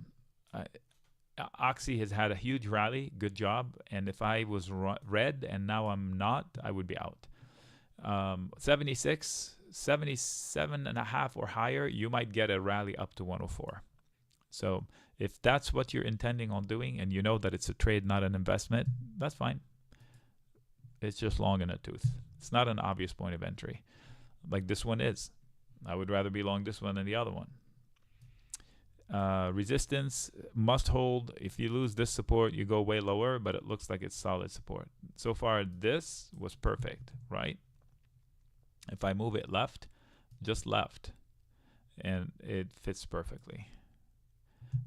Oxy has had a huge rally. Good job. And if I was red and now I'm not, I would be out. 76, 77 and a half or higher, you might get a rally up to 104. So if that's what you're intending on doing and you know that it's a trade, not an investment, that's fine. It's just long in a tooth. It's not an obvious point of entry like this one is. I would rather be long this one than the other one. Resistance must hold. If you lose this support, you go way lower, but it looks like it's solid support. So far, this was perfect, right? If I move it left, just left, and it fits perfectly.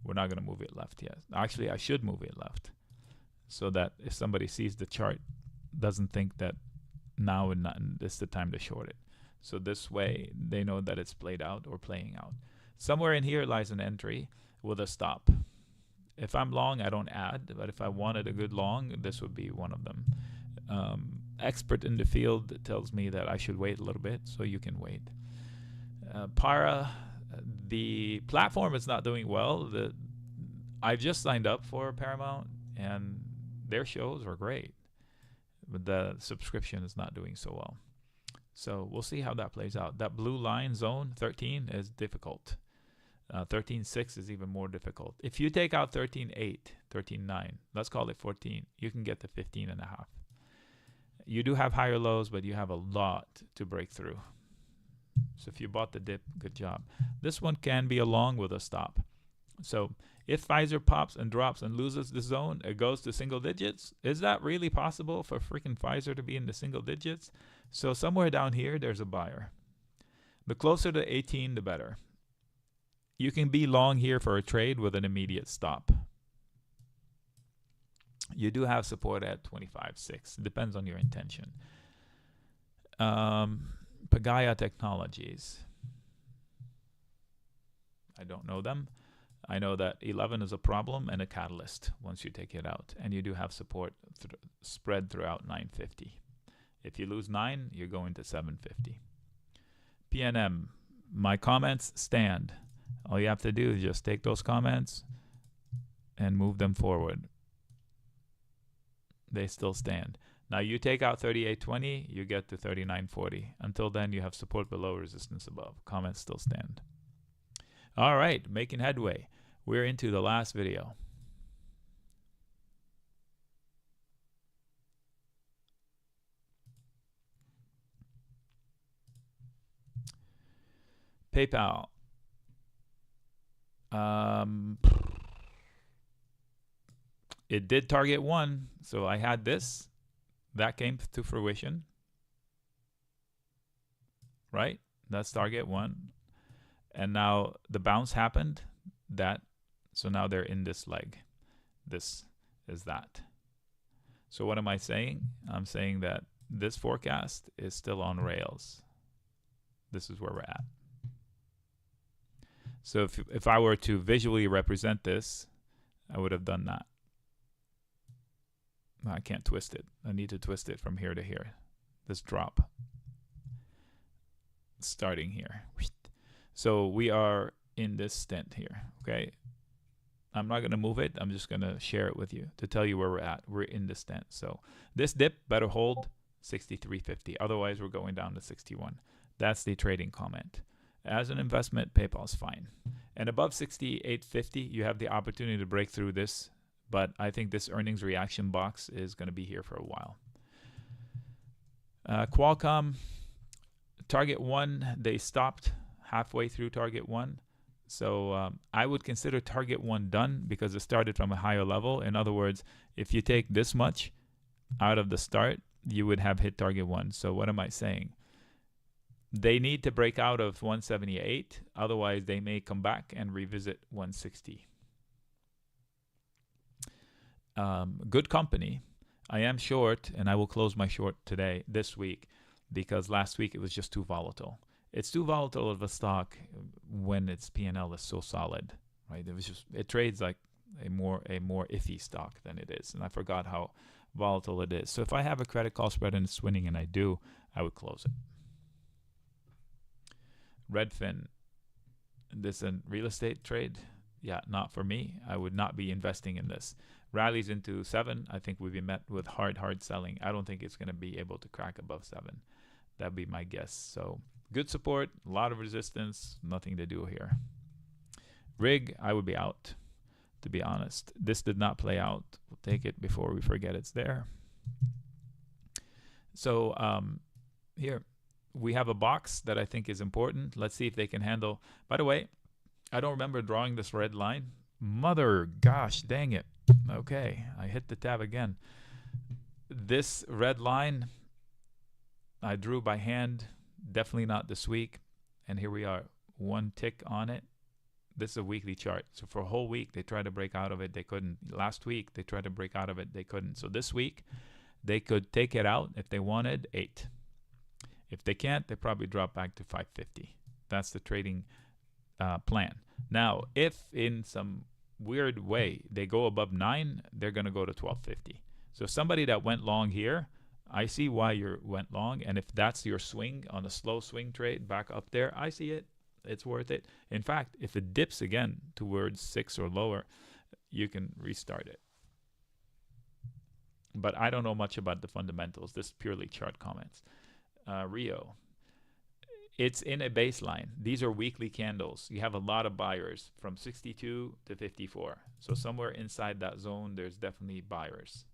We're not going to move it left yet. Actually, I should move it left so that if somebody sees the chart, doesn't think that now and this is the time to short it. So this way, they know that it's played out or playing out. Somewhere in here lies an entry with a stop. If I'm long, I don't add, but if I wanted a good long, this would be one of them. Expert in the field tells me that I should wait a little bit, so you can wait. Para, the platform is not doing well. I've just signed up for Paramount, and their shows are great, but the subscription is not doing so well. So we'll see how that plays out. That blue line zone, 13, is difficult. 13.6 is even more difficult. If you take out 13.8, 13.9, let's call it 14, you can get to 15.5. You do have higher lows, but you have a lot to break through. So if you bought the dip, good job. This one can be a long with a stop. So if Pfizer pops and drops and loses the zone, it goes to single digits. Is that really possible for freaking Pfizer to be in the single digits? So somewhere down here, there's a buyer. The closer to 18, the better. You can be long here for a trade with an immediate stop. You do have support at 25.6. Depends on your intention. Pagaya Technologies. I don't know them. I know that 11 is a problem and a catalyst once you take it out. And you do have support spread throughout 950. If you lose 9, you're going to 750. PNM, my comments stand. All you have to do is just take those comments and move them forward. They still stand. Now you take out 38.20, you get to 39.40. Until then, you have support below, resistance above. Comments still stand. All right, making headway. We're into the last video. PayPal. It did target 1, so I had this. That came to fruition. Right? That's target 1. And now the bounce happened. So now they're in this leg. This is that. So what am I saying? I'm saying that this forecast is still on rails. This is where we're at. So if I were to visually represent this, I would have done that. I can't twist it. I need to twist it from here to here. This drop. Starting here. So we are in this stent here, okay? I'm not going to move it. I'm just going to share it with you to tell you where we're at. We're in the stent. So this dip better hold 63.50. Otherwise, we're going down to 61. That's the trading comment. As an investment, PayPal's fine. And above 68.50, you have the opportunity to break through this. But I think this earnings reaction box is going to be here for a while. Qualcomm, target 1, they stopped halfway through target 1. So I would consider target 1 done because it started from a higher level. In other words, if you take this much out of the start, you would have hit target 1. So what am I saying? They need to break out of 178. Otherwise, they may come back and revisit 160. Good company. I am short, and I will close my short this week, because last week it was just too volatile. It's too volatile of a stock when its P&L is so solid, right? It trades like a more iffy stock than it is, and I forgot how volatile it is. So if I have a credit call spread and it's winning, and I do, I would close it. Redfin, this is a real estate trade. Yeah, not for me. I would not be investing in this. Rallies into 7. I think we've been met with hard selling. I don't think it's going to be able to crack above 7. That'd be my guess. So good support, a lot of resistance, nothing to do here. Rig, I would be out, to be honest. This did not play out. We'll take it before we forget it's there. So here we have a box that I think is important. Let's see if they can handle. By the way, I don't remember drawing this red line. Mother gosh, dang it. Okay, I hit the tab again. This red line I drew by hand, definitely not this week. And here we are, 1 tick on it. This is a weekly chart. So for a whole week, they tried to break out of it. They couldn't. Last week, they tried to break out of it. They couldn't. So this week, they could take it out if they wanted, 8. If they can't, they probably drop back to 550. That's the trading plan. Now, if in some weird way they go above 9, they're going to go to 1250. So somebody that went long here, I see why you went long. And if that's your swing on a slow swing trade back up there, I see it. It's worth it. In fact, if it dips again towards 6 or lower, you can restart it. But I don't know much about the fundamentals. This is purely chart comments. Rio. It's in a baseline. These are weekly candles. You have a lot of buyers from 62 to 54. So somewhere inside that zone, there's definitely buyers.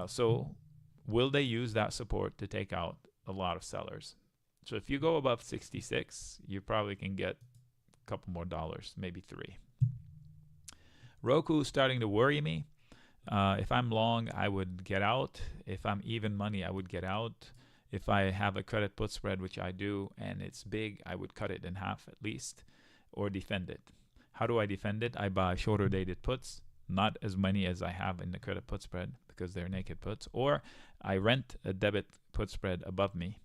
So will they use that support to take out a lot of sellers? So if you go above 66, you probably can get a couple more dollars, maybe 3. Roku is starting to worry me. If I'm long, I would get out. If I'm even money, I would get out. If I have a credit put spread, which I do, and it's big, I would cut it in half at least, or defend it. How do I defend it? I buy shorter dated puts, not as many as I have in the credit put spread because they're naked puts, or I rent a debit put spread above me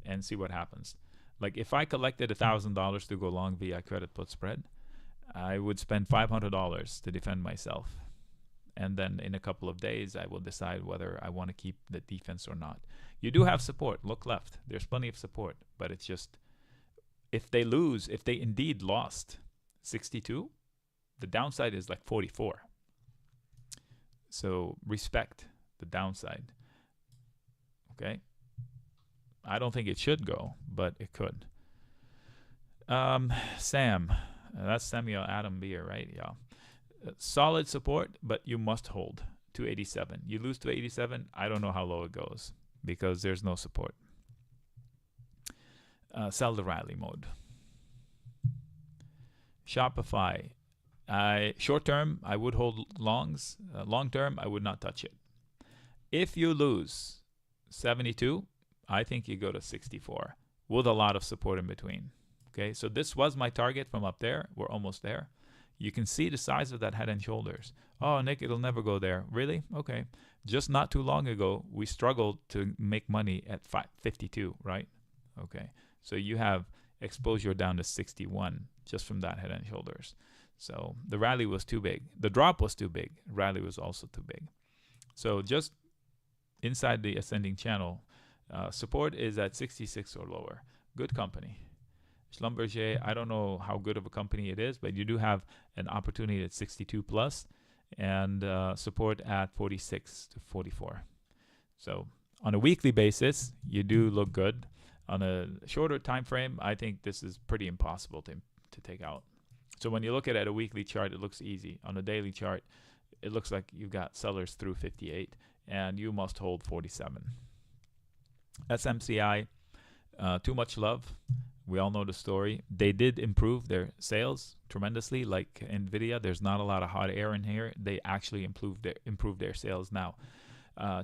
and see what happens. Like if I collected $1,000 to go long via credit put spread, I would spend $500 to defend myself. and then in a couple of days I will decide whether I want to keep the defense or not. You do have support. Look left. There's plenty of support, but it's just if they lose, if they indeed lost 62, the downside is like 44. So respect the downside. Okay. I don't think it should go, but it could. Sam, that's Samuel Adam Beer, right? Yeah. Solid support, but you must hold 287. You lose to 87, I don't know how low it goes because there's no support. Sell the rally mode. Shopify. Short term, I would hold longs. Long term, I would not touch it. If you lose 72, I think you go to 64 with a lot of support in between. Okay, so this was my target from up there. We're almost there. You can see the size of that head and shoulders. Oh, Nick, it'll never go there. Really? Okay. Just not too long ago, we struggled to make money at 52, right? Okay. So you have exposure down to 61 just from that head and shoulders. So the rally was too big. The drop was too big. Rally was also too big. So just inside the ascending channel, support is at 66 or lower. Good company. Schlumberger, I don't know how good of a company it is, but you do have an opportunity at 62 plus and support at 46 to 44. So on a weekly basis, you do look good. On a shorter time frame, I think this is pretty impossible to take out. So when you look at it at a weekly chart, it looks easy. On a daily chart, it looks like you've got sellers through 58, and you must hold 47. SMCI, too much love. We all know the story. They did improve their sales tremendously. Like NVIDIA, there's not a lot of hot air in here. They actually improved their sales now.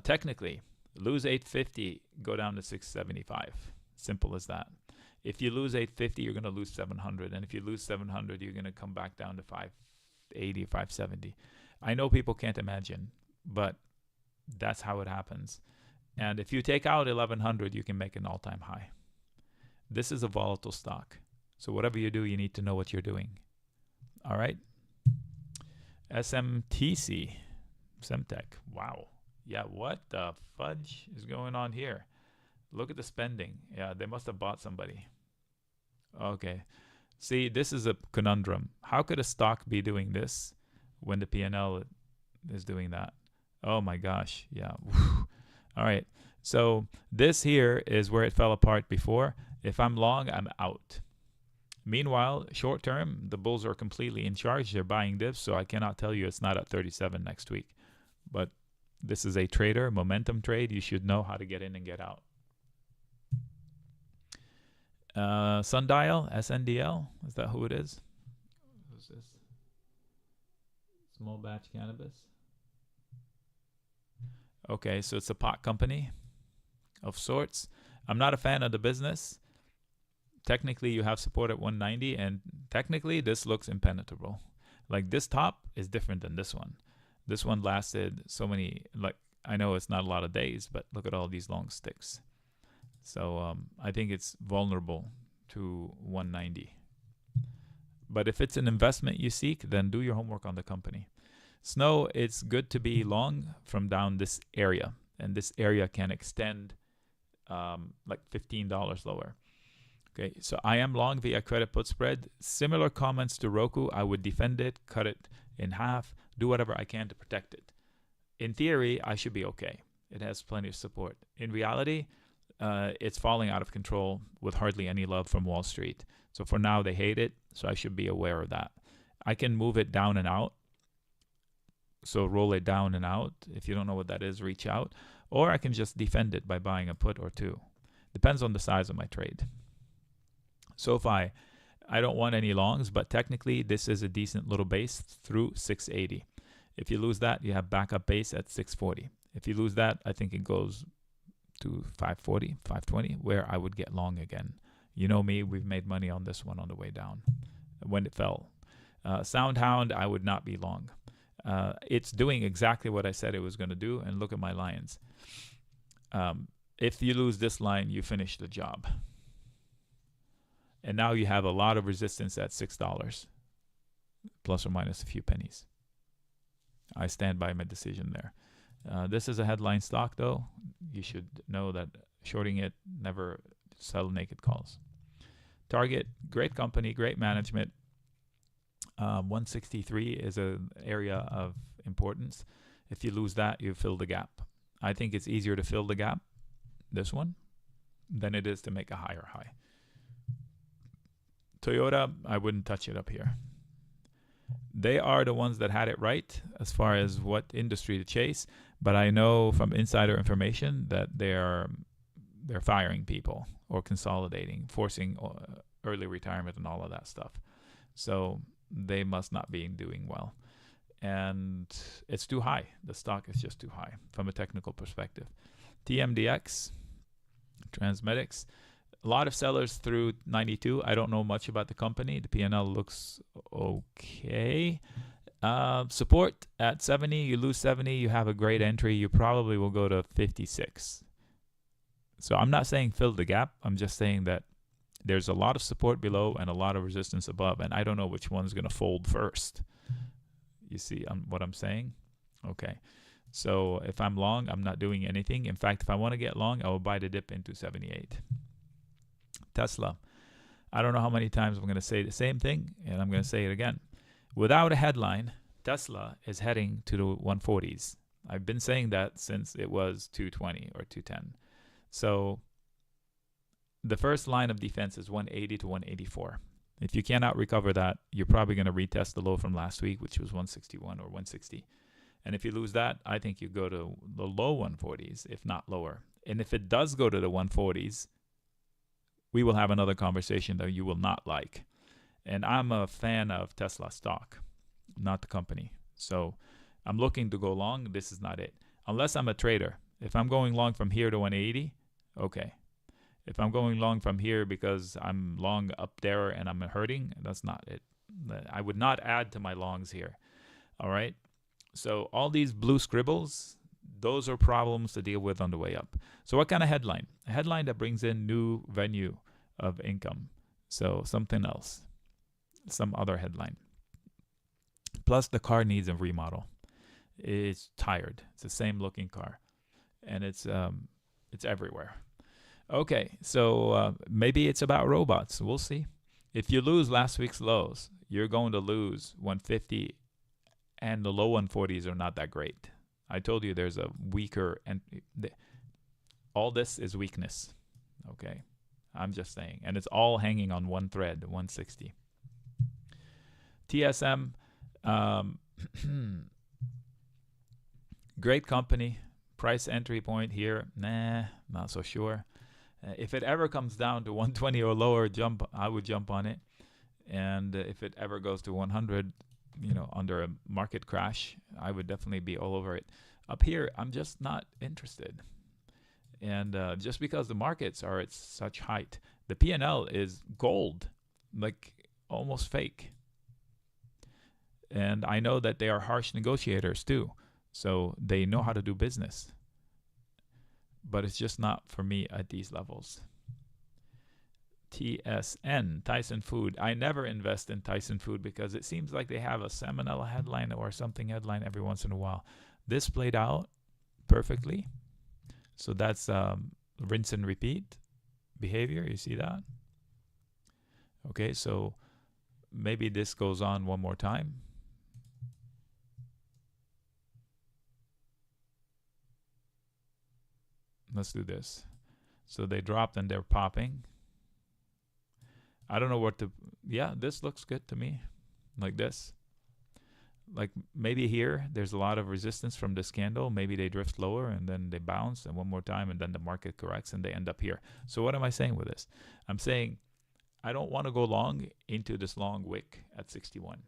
Technically, lose 850, go down to 675. Simple as that. If you lose 850, you're going to lose 700. And if you lose 700, you're going to come back down to 580, 570. I know people can't imagine, but that's how it happens. And if you take out 1100, you can make an all-time high. This is a volatile stock. So whatever you do, you need to know what you're doing. All right. SMTC. Semtech. Wow. Yeah, what the fudge is going on here? Look at the spending. Yeah, they must have bought somebody. Okay. See, this is a conundrum. How could a stock be doing this when the P&L is doing that? Oh my gosh. Yeah. All right. So this here is where it fell apart before. If I'm long, I'm out. Meanwhile, short term, the bulls are completely in charge. They're buying dips, so I cannot tell you it's not at 37 next week. But this is a trader, momentum trade. You should know how to get in and get out. Sundial, SNDL, is that who it is? Who's this? Small batch cannabis. Okay, so it's a pot company of sorts. I'm not a fan of the business. Technically, you have support at 190, and technically, this looks impenetrable. Like, this top is different than this one. This one lasted so many, like, I know it's not a lot of days, but look at all these long sticks. So I think it's vulnerable to 190. But if it's an investment you seek, then do your homework on the company. Snow, it's good to be long from down this area, and this area can extend like $15 lower. Okay, so I am long via credit put spread. Similar comments to Roku. I would defend it, cut it in half, do whatever I can to protect it. In theory, I should be okay. It has plenty of support. In reality, it's falling out of control with hardly any love from Wall Street. So for now, they hate it, so I should be aware of that. I can move it down and out. So roll it down and out. If you don't know what that is, reach out. Or I can just defend it by buying a put or two. Depends on the size of my trade. SoFi, I don't want any longs, but technically this is a decent little base through 680. If you lose that, you have backup base at 640. If you lose that, I think it goes to 540, 520, where I would get long again. You know me, we've made money on this one on the way down when it fell. Soundhound, I would not be long. It's doing exactly what I said it was going to do, and look at my lines. If you lose this line, you finish the job. And now you have a lot of resistance at $6, plus or minus a few pennies. I stand by my decision there. This is a headline stock, though. You should know that shorting it, never sell naked calls. Target, great company, great management. 163 is an area of importance. If you lose that, you fill the gap. I think it's easier to fill the gap, this one, than it is to make a higher high. Toyota, I wouldn't touch it up here. They are the ones that had it right as far as what industry to chase, but I know from insider information that they're firing people or consolidating, forcing early retirement and all of that stuff. So they must not be doing well. And it's too high. The stock is just too high from a technical perspective. TMDX, Transmedics, a lot of sellers through 92. I don't know much about the company. The P&L looks okay. Support at 70. You lose 70. You have a great entry. You probably will go to 56. So I'm not saying fill the gap. I'm just saying that there's a lot of support below and a lot of resistance above. And I don't know which one's going to fold first. You see what I'm saying? Okay. So if I'm long, I'm not doing anything. In fact, if I want to get long, I will buy the dip into 78. Tesla. I don't know how many times I'm going to say the same thing, and I'm going to say it again. Without a headline, Tesla is heading to the 140s. I've been saying that since it was 220 or 210. So the first line of defense is 180 to 184. If you cannot recover that, you're probably going to retest the low from last week, which was 161 or 160. And if you lose that, I think you go to the low 140s, if not lower. And if it does go to the 140s, we will have another conversation that you will not like. And I'm a fan of Tesla stock, not the company. So I'm looking to go long. This is not it. Unless I'm a trader. If I'm going long from here to 180, okay. If I'm going long from here because I'm long up there and I'm hurting, that's not it. I would not add to my longs here. All right. So all these blue scribbles, those are problems to deal with on the way up. So what kind of headline? A headline that brings in new venue of income. So something else, some other headline. Plus the car needs a remodel. It's tired. It's the same looking car, and it's everywhere. Okay, so maybe it's about robots. We'll see. If you lose last week's lows, you're going to lose 150, and the low 140s are not that great. I told you there's a weaker, and all this is weakness. Okay, I'm just saying. And it's all hanging on one thread, 160. TSM, great company. Price entry point here, nah, not so sure. If it ever comes down to 120 or lower, I would jump on it. And if it ever goes to 100, under a market crash, I would definitely be all over it. Up here, I'm just not interested. And just because the markets are at such height, the P&L is gold, like almost fake. And I know that they are harsh negotiators too. So they know how to do business. But it's just not for me at these levels. TSN, Tyson Food. I never invest in Tyson Food because it seems like they have a salmonella headline or something headline every once in a while. This played out perfectly. So that's rinse and repeat behavior. You see that? Okay, so maybe this goes on one more time. Let's do this. So they dropped and they're popping. I don't know what to... Yeah, this looks good to me. Like this. Like maybe here, there's a lot of resistance from this candle. Maybe they drift lower and then they bounce and one more time and then the market corrects and they end up here. So what am I saying with this? I'm saying I don't want to go long into this long wick at 61.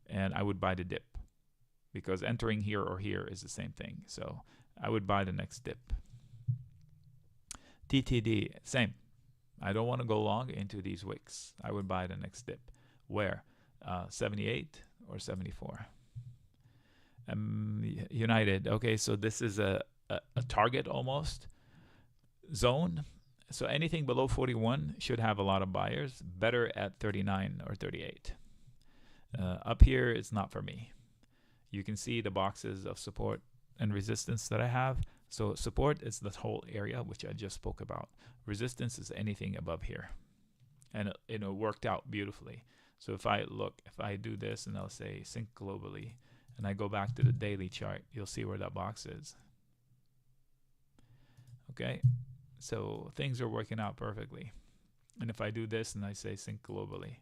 And I would buy the dip. Because entering here or here is the same thing. So I would buy the next dip. TTD, same. I don't want to go long into these wicks. I would buy the next dip. Where? 78 or 74. United. Okay, so this is a target almost zone. So anything below 41 should have a lot of buyers. Better at 39 or 38. Up here, it's not for me. You can see the boxes of support and resistance that I have. So support is the whole area which I just spoke about. Resistance is anything above here. And it worked out beautifully. So if I do this and I'll say sync globally, and I go back to the daily chart, you'll see where that box is. Okay, so things are working out perfectly. And if I do this and I say sync globally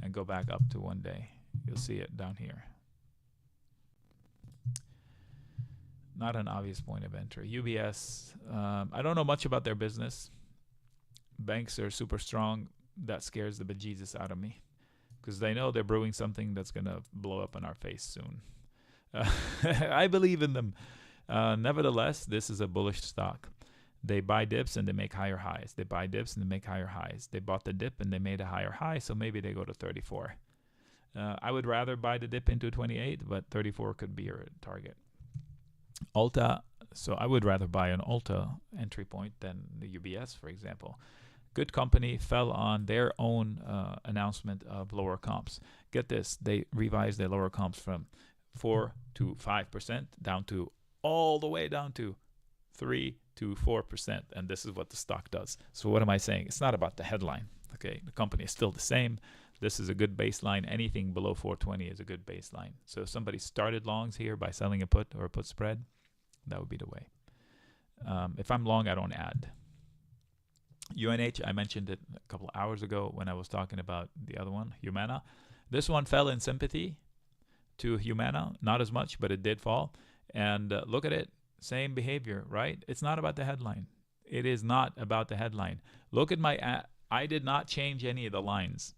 and go back up to 1 day, you'll see it down here. Not an obvious point of entry. UBS, I don't know much about their business. Banks are super strong. That scares the bejesus out of me because they know they're brewing something that's going to blow up in our face soon. I believe in them. Nevertheless, this is a bullish stock. They buy dips and they make higher highs. They buy dips and they make higher highs. They bought the dip and they made a higher high, so maybe they go to 34. I would rather buy the dip into 28, but 34 could be your target. Ulta, so I would rather buy an Ulta entry point than the UBS, for example. Good company, fell on their own announcement of lower comps. Get this, they revised their lower comps from 4 to 5% down to all the way down to 3 to 4%, and this is what the stock does. So what am I saying? It's not about the headline. Okay, the company is still the same. This is a good baseline. Anything below 420 is a good baseline. So if somebody started longs here by selling a put or a put spread, that would be the way. If I'm long, I don't add. UNH, I mentioned it a couple of hours ago when I was talking about the other one, Humana. This one fell in sympathy to Humana, not as much, but it did fall. And look at it, same behavior, right? It's not about the headline. It is not about the headline. Look at my, I did not change any of the lines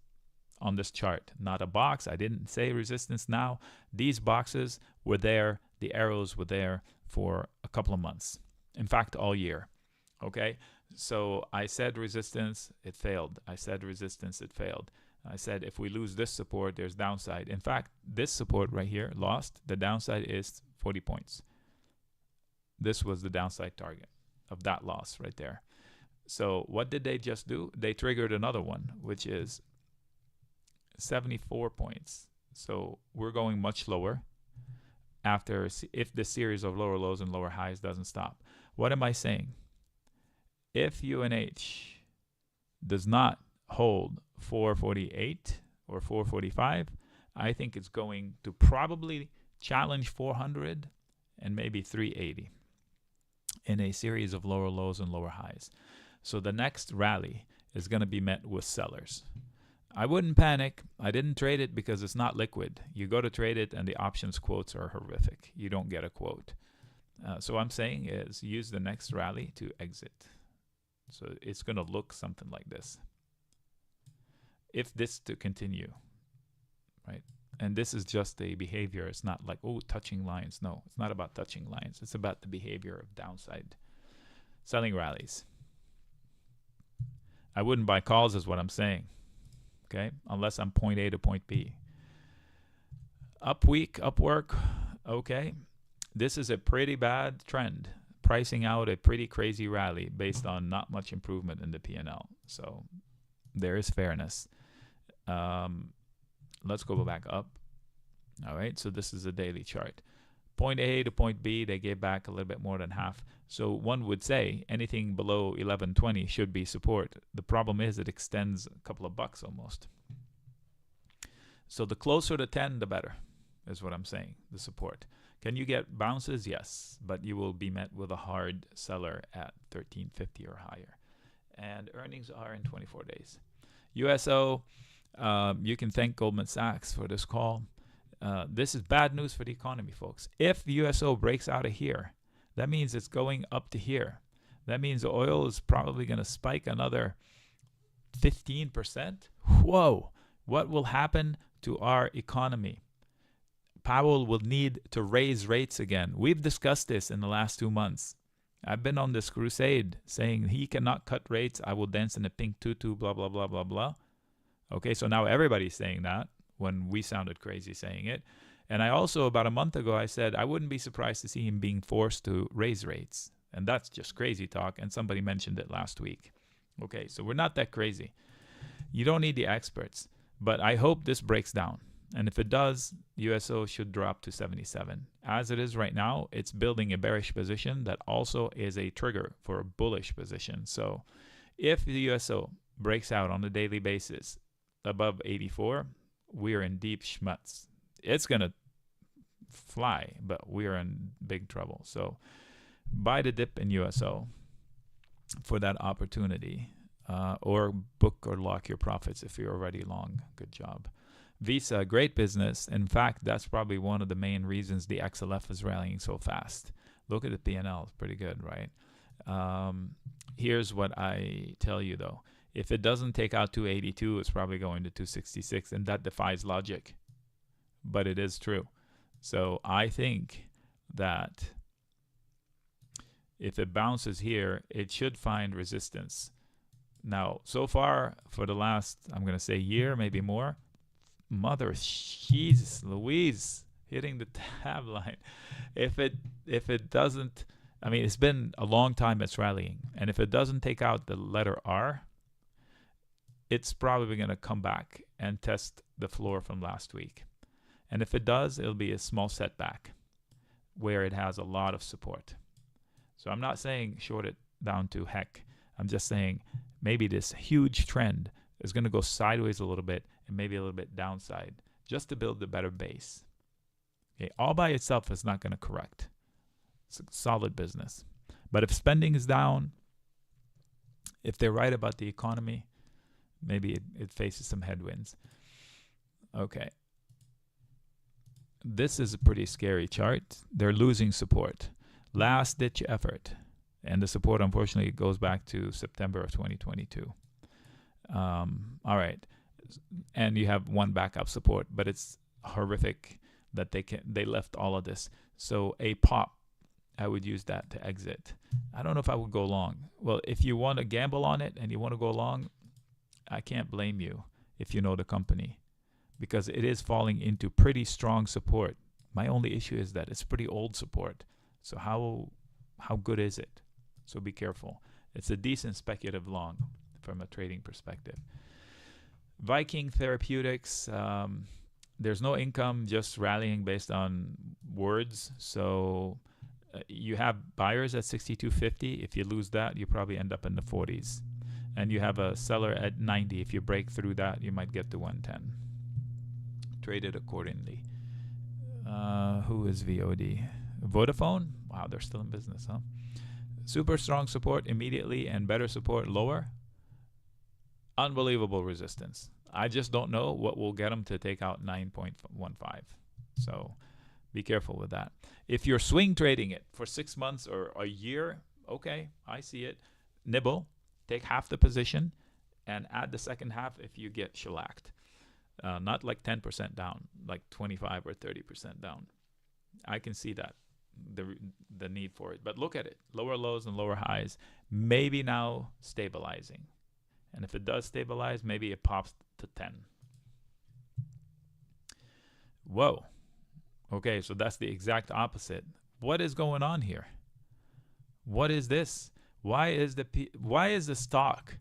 on this chart. Not a box. I didn't say resistance now. These boxes were there. The arrows were there for a couple of months. In fact, all year. Okay? So I said resistance, it failed. I said resistance, it failed. I said if we lose this support, there's downside. In fact, this support right here lost. The downside is 40 points. This was the downside target of that loss right there. So what did they just do? They triggered another one, which is 74 points. So we're going much lower after if the series of lower lows and lower highs doesn't stop. What am I saying? If UNH does not hold 448 or 445, I think it's going to probably challenge 400 and maybe 380 in a series of lower lows and lower highs. So the next rally is going to be met with sellers. I wouldn't panic. I didn't trade it because it's not liquid. You go to trade it and the options quotes are horrific. You don't get a quote. So what I'm saying is use the next rally to exit. So it's going to look something like this. If this to continue, right? And this is just a behavior. It's not like, oh, touching lines. No, it's not about touching lines. It's about the behavior of downside selling rallies. I wouldn't buy calls is what I'm saying. Okay, unless I'm point A to point B. Up week, up work. Okay, this is a pretty bad trend, pricing out a pretty crazy rally based on not much improvement in the P&L. So there is fairness. Let's go back up. All right, so this is a daily chart. Point A to point B, they gave back a little bit more than half. So one would say anything below 1120 should be support. The problem is it extends a couple of bucks almost. So the closer to 10, the better, is what I'm saying, the support. Can you get bounces? Yes, but you will be met with a hard seller at 1350 or higher. And earnings are in 24 days. USO, you can thank Goldman Sachs for this call. This is bad news for the economy, folks. If USO breaks out of here, that means it's going up to here. That means the oil is probably going to spike another 15%. Whoa! What will happen to our economy? Powell will need to raise rates again. We've discussed this in the last 2 months. I've been on this crusade saying he cannot cut rates. I will dance in a pink tutu, blah, blah, blah, blah, blah. Okay, so now everybody's saying that when we sounded crazy saying it. And I also, about a month ago, I said I wouldn't be surprised to see him being forced to raise rates. And that's just crazy talk. And somebody mentioned it last week. Okay, so we're not that crazy. You don't need the experts. But I hope this breaks down. And if it does, USO should drop to 77. As it is right now, it's building a bearish position that also is a trigger for a bullish position. So if the USO breaks out on a daily basis above 84, we're in deep schmutz. It's going to fly, but we're in big trouble. So buy the dip in USO for that opportunity, or book or lock your profits if you're already long. Good job. Visa, great business. In fact, that's probably one of the main reasons the XLF is rallying so fast. Look at the P&L, it's pretty good, right? Here's what I tell you though. If it doesn't take out 282, it's probably going to 266, and that defies logic. But it is true. So I think that if it bounces here, it should find resistance. Now, so far for the last, I'm going to say year, maybe more, mother Jesus Louise, hitting the tab line. If it doesn't, I mean, it's been a long time it's rallying, and if it doesn't take out the letter R, it's probably going to come back and test the floor from last week. And if it does, it'll be a small setback where it has a lot of support. So I'm not saying short it down to heck. I'm just saying maybe this huge trend is going to go sideways a little bit and maybe a little bit downside just to build a better base. Okay, all by itself is not going to correct. It's a solid business. But if spending is down, if they're right about the economy, maybe it faces some headwinds. Okay. This is a pretty scary chart. They're losing support. Last ditch effort. And the support, unfortunately, goes back to September of 2022. All right. And you have one backup support, but it's horrific that they left all of this. So a pop, I would use that to exit. I don't know if I would go long. Well, if you want to gamble on it and you want to go long, I can't blame you if you know the company, because it is falling into pretty strong support. My only issue is that it's pretty old support. So how good is it? So be careful. It's a decent speculative long from a trading perspective. Viking Therapeutics, there's no income, just rallying based on words. So you have buyers at 62.50. If you lose that, you probably end up in the 40s. And you have a seller at 90. If you break through that, you might get to 110. Trade it accordingly. Who is VOD? Vodafone? Wow, they're still in business, huh? Super strong support immediately and better support lower. Unbelievable resistance. I just don't know what will get them to take out 9.15. So be careful with that. If you're swing trading it for 6 months or a year, okay, I see it. Nibble, take half the position and add the second half if you get shellacked. Not like 10% down, like 25 or 30% down. I can see that, the need for it. But look at it. Lower lows and lower highs. Maybe now stabilizing. And if it does stabilize, maybe it pops to 10. Whoa. Okay, so that's the exact opposite. What is going on here? What is this? Why is the stock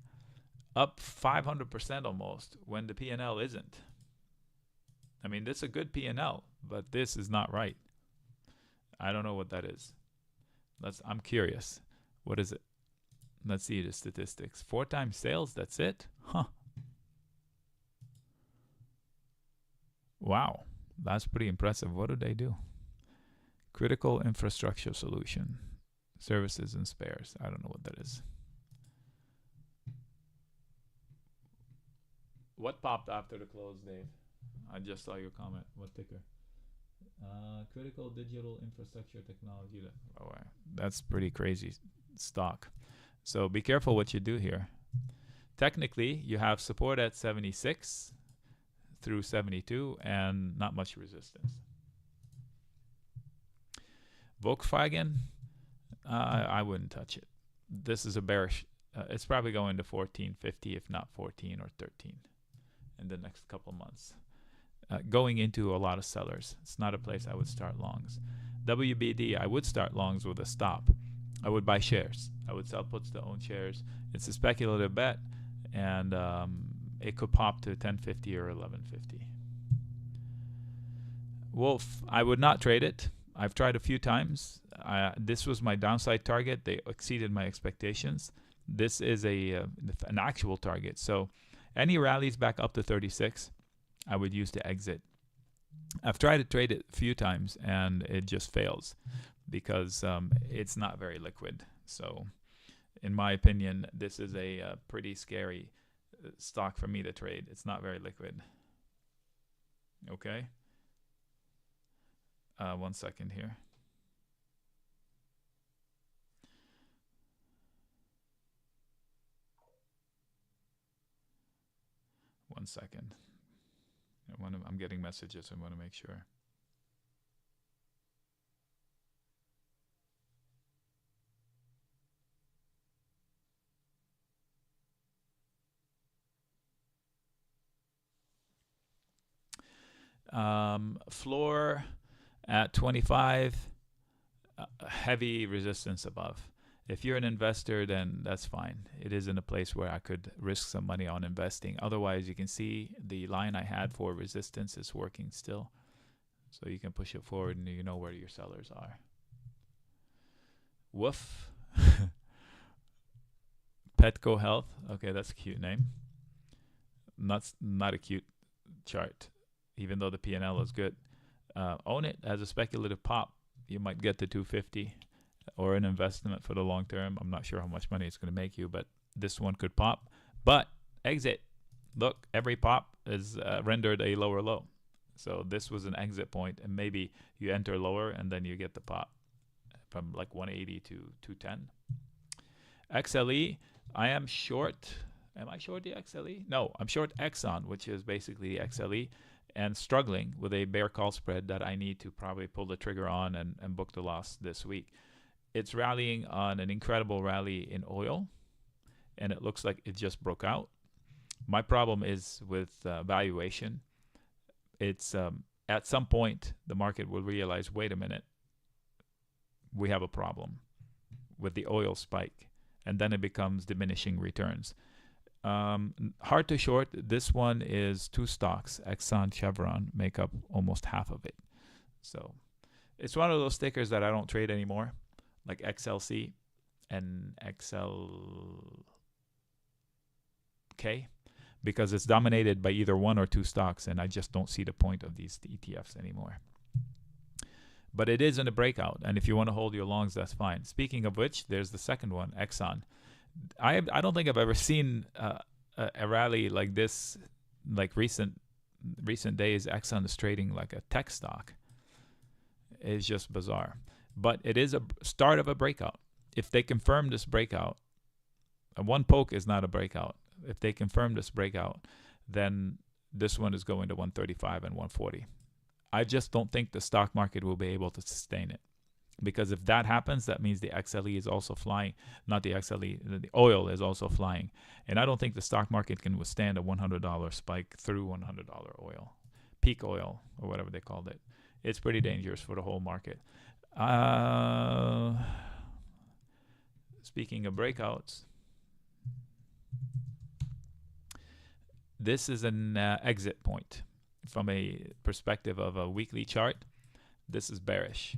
up 500% almost when the P&L isn't? I mean, this is a good P&L, but this is not right. I don't know what that is. I'm curious. What is it? Let's see the statistics. 4 times sales, that's it? Huh. Wow. That's pretty impressive. What do they do? Critical infrastructure solution. Services and spares. I don't know what that is. What popped after the close, Dave? I just saw your comment. What ticker? Critical digital infrastructure technology. Oh, that's pretty crazy stock. So be careful what you do here. Technically, you have support at 76 through 72 and not much resistance. Volkswagen, I wouldn't touch it. This is a bearish. It's probably going to 14.50, if not 14 or 13 in the next couple months. Going into a lot of sellers. It's not a place I would start longs. WBD, I would start longs with a stop. I would buy shares. I would sell puts to own shares. It's a speculative bet, and it could pop to 10.50 or 11.50. Wolf, I would not trade it. I've tried a few times. This was my downside target. They exceeded my expectations. This is an actual target. So any rallies back up to 36, I would use to exit. I've tried to trade it a few times and it just fails because it's not very liquid. So in my opinion, this is a pretty scary stock for me to trade. It's not very liquid. Okay. 1 second here. One second. I'm getting messages. I want to make sure. Floor at 25, heavy resistance above. If you're an investor, then that's fine. It is in a place where I could risk some money on investing. Otherwise, you can see the line I had for resistance is working still. So you can push it forward and you know where your sellers are. Woof. Petco Health. Okay, that's a cute name. Not a cute chart, even though the P&L is good. Own it as a speculative pop. You might get to 250 or an investment for the long term. I'm not sure how much money it's going to make you, but this one could pop. But exit. Look, every pop is rendered a lower low. So this was an exit point, and maybe you enter lower and then you get the pop from like 180 to 210. XLE, I am short. Am I short the XLE? No, I'm short Exxon, which is basically the XLE, and struggling with a bear call spread that I need to probably pull the trigger on and book the loss this week. It's rallying on an incredible rally in oil, and it looks like it just broke out. My problem is with valuation. It's at some point the market will realize, wait a minute, we have a problem with the oil spike, and then it becomes diminishing returns. Hard to short. This one is two stocks, Exxon, Chevron, make up almost half of it. So it's one of those stickers that I don't trade anymore, like XLC and XLK, because it's dominated by either one or two stocks, and I just don't see the point of these ETFs anymore. But it is in a breakout, and if you want to hold your longs, that's fine. Speaking of which, there's the second one, Exxon. I don't think I've ever seen a rally like this, like recent days. Exxon is trading like a tech stock. It's just bizarre. But it is a start of a breakout. If they confirm this breakout, one poke is not a breakout. If they confirm this breakout, then this one is going to 135 and 140. I just don't think the stock market will be able to sustain it. Because if that happens, that means the XLE is also flying. Not the XLE, the oil is also flying. And I don't think the stock market can withstand a $100 spike through $100 oil. Peak oil, or whatever they called it. It's pretty dangerous for the whole market. Speaking of breakouts, this is an exit point. From a perspective of a weekly chart, this is bearish.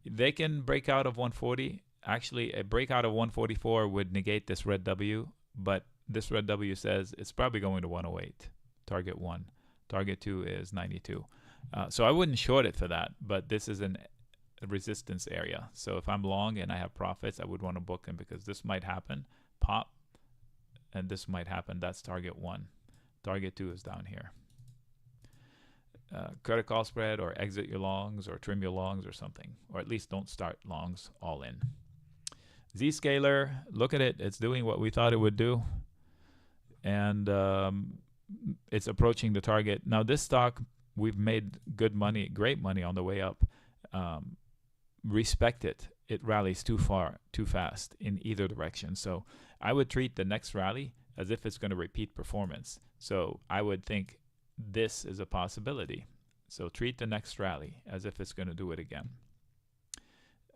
They can break out of 140. Actually, a breakout of 144 would negate this red W, but this red W says it's probably going to 108. Target 1. Target 2 is 92. So I wouldn't short it for that, but this is a resistance area. So if I'm long and I have profits, I would want to book them because this might happen. Pop. And this might happen. That's target 1. Target 2 is down here. Credit call spread, or exit your longs, or trim your longs, or something, or at least don't start longs all in. Zscaler, look at it. It's doing what we thought it would do, and it's approaching the target. Now this stock, we've made good money, great money on the way up. Respect it. It rallies too far, too fast in either direction. So I would treat the next rally as if it's going to repeat performance. So I would think this is a possibility. So treat the next rally as if it's going to do it again.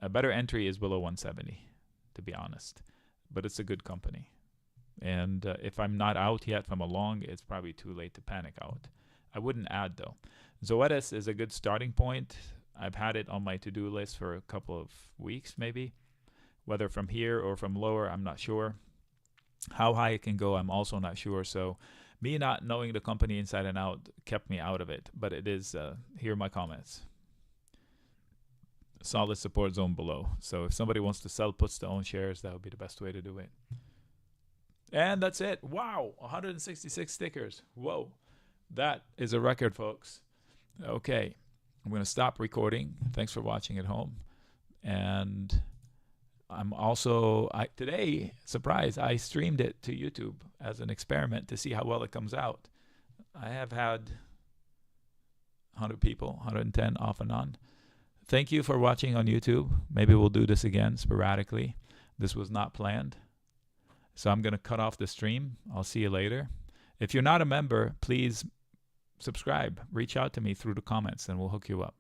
A better entry is below 170, to be honest. But it's a good company. And if I'm not out yet from a long, it's probably too late to panic out. I wouldn't add though. Zoetis is a good starting point. I've had it on my to-do list for a couple of weeks maybe. Whether from here or from lower, I'm not sure. How high it can go, I'm also not sure. So me not knowing the company inside and out kept me out of it. But it is, here are my comments. Solid support zone below. So if somebody wants to sell puts to own shares, that would be the best way to do it. And that's it. Wow, 166 stickers. Whoa, that is a record, folks. Okay, I'm going to stop recording. Thanks for watching at home. And I'm also, today, surprise, I streamed it to YouTube as an experiment to see how well it comes out. I have had 100 people, 110 off and on. Thank you for watching on YouTube. Maybe we'll do this again sporadically. This was not planned. So I'm going to cut off the stream. I'll see you later. If you're not a member, please subscribe. Reach out to me through the comments and we'll hook you up.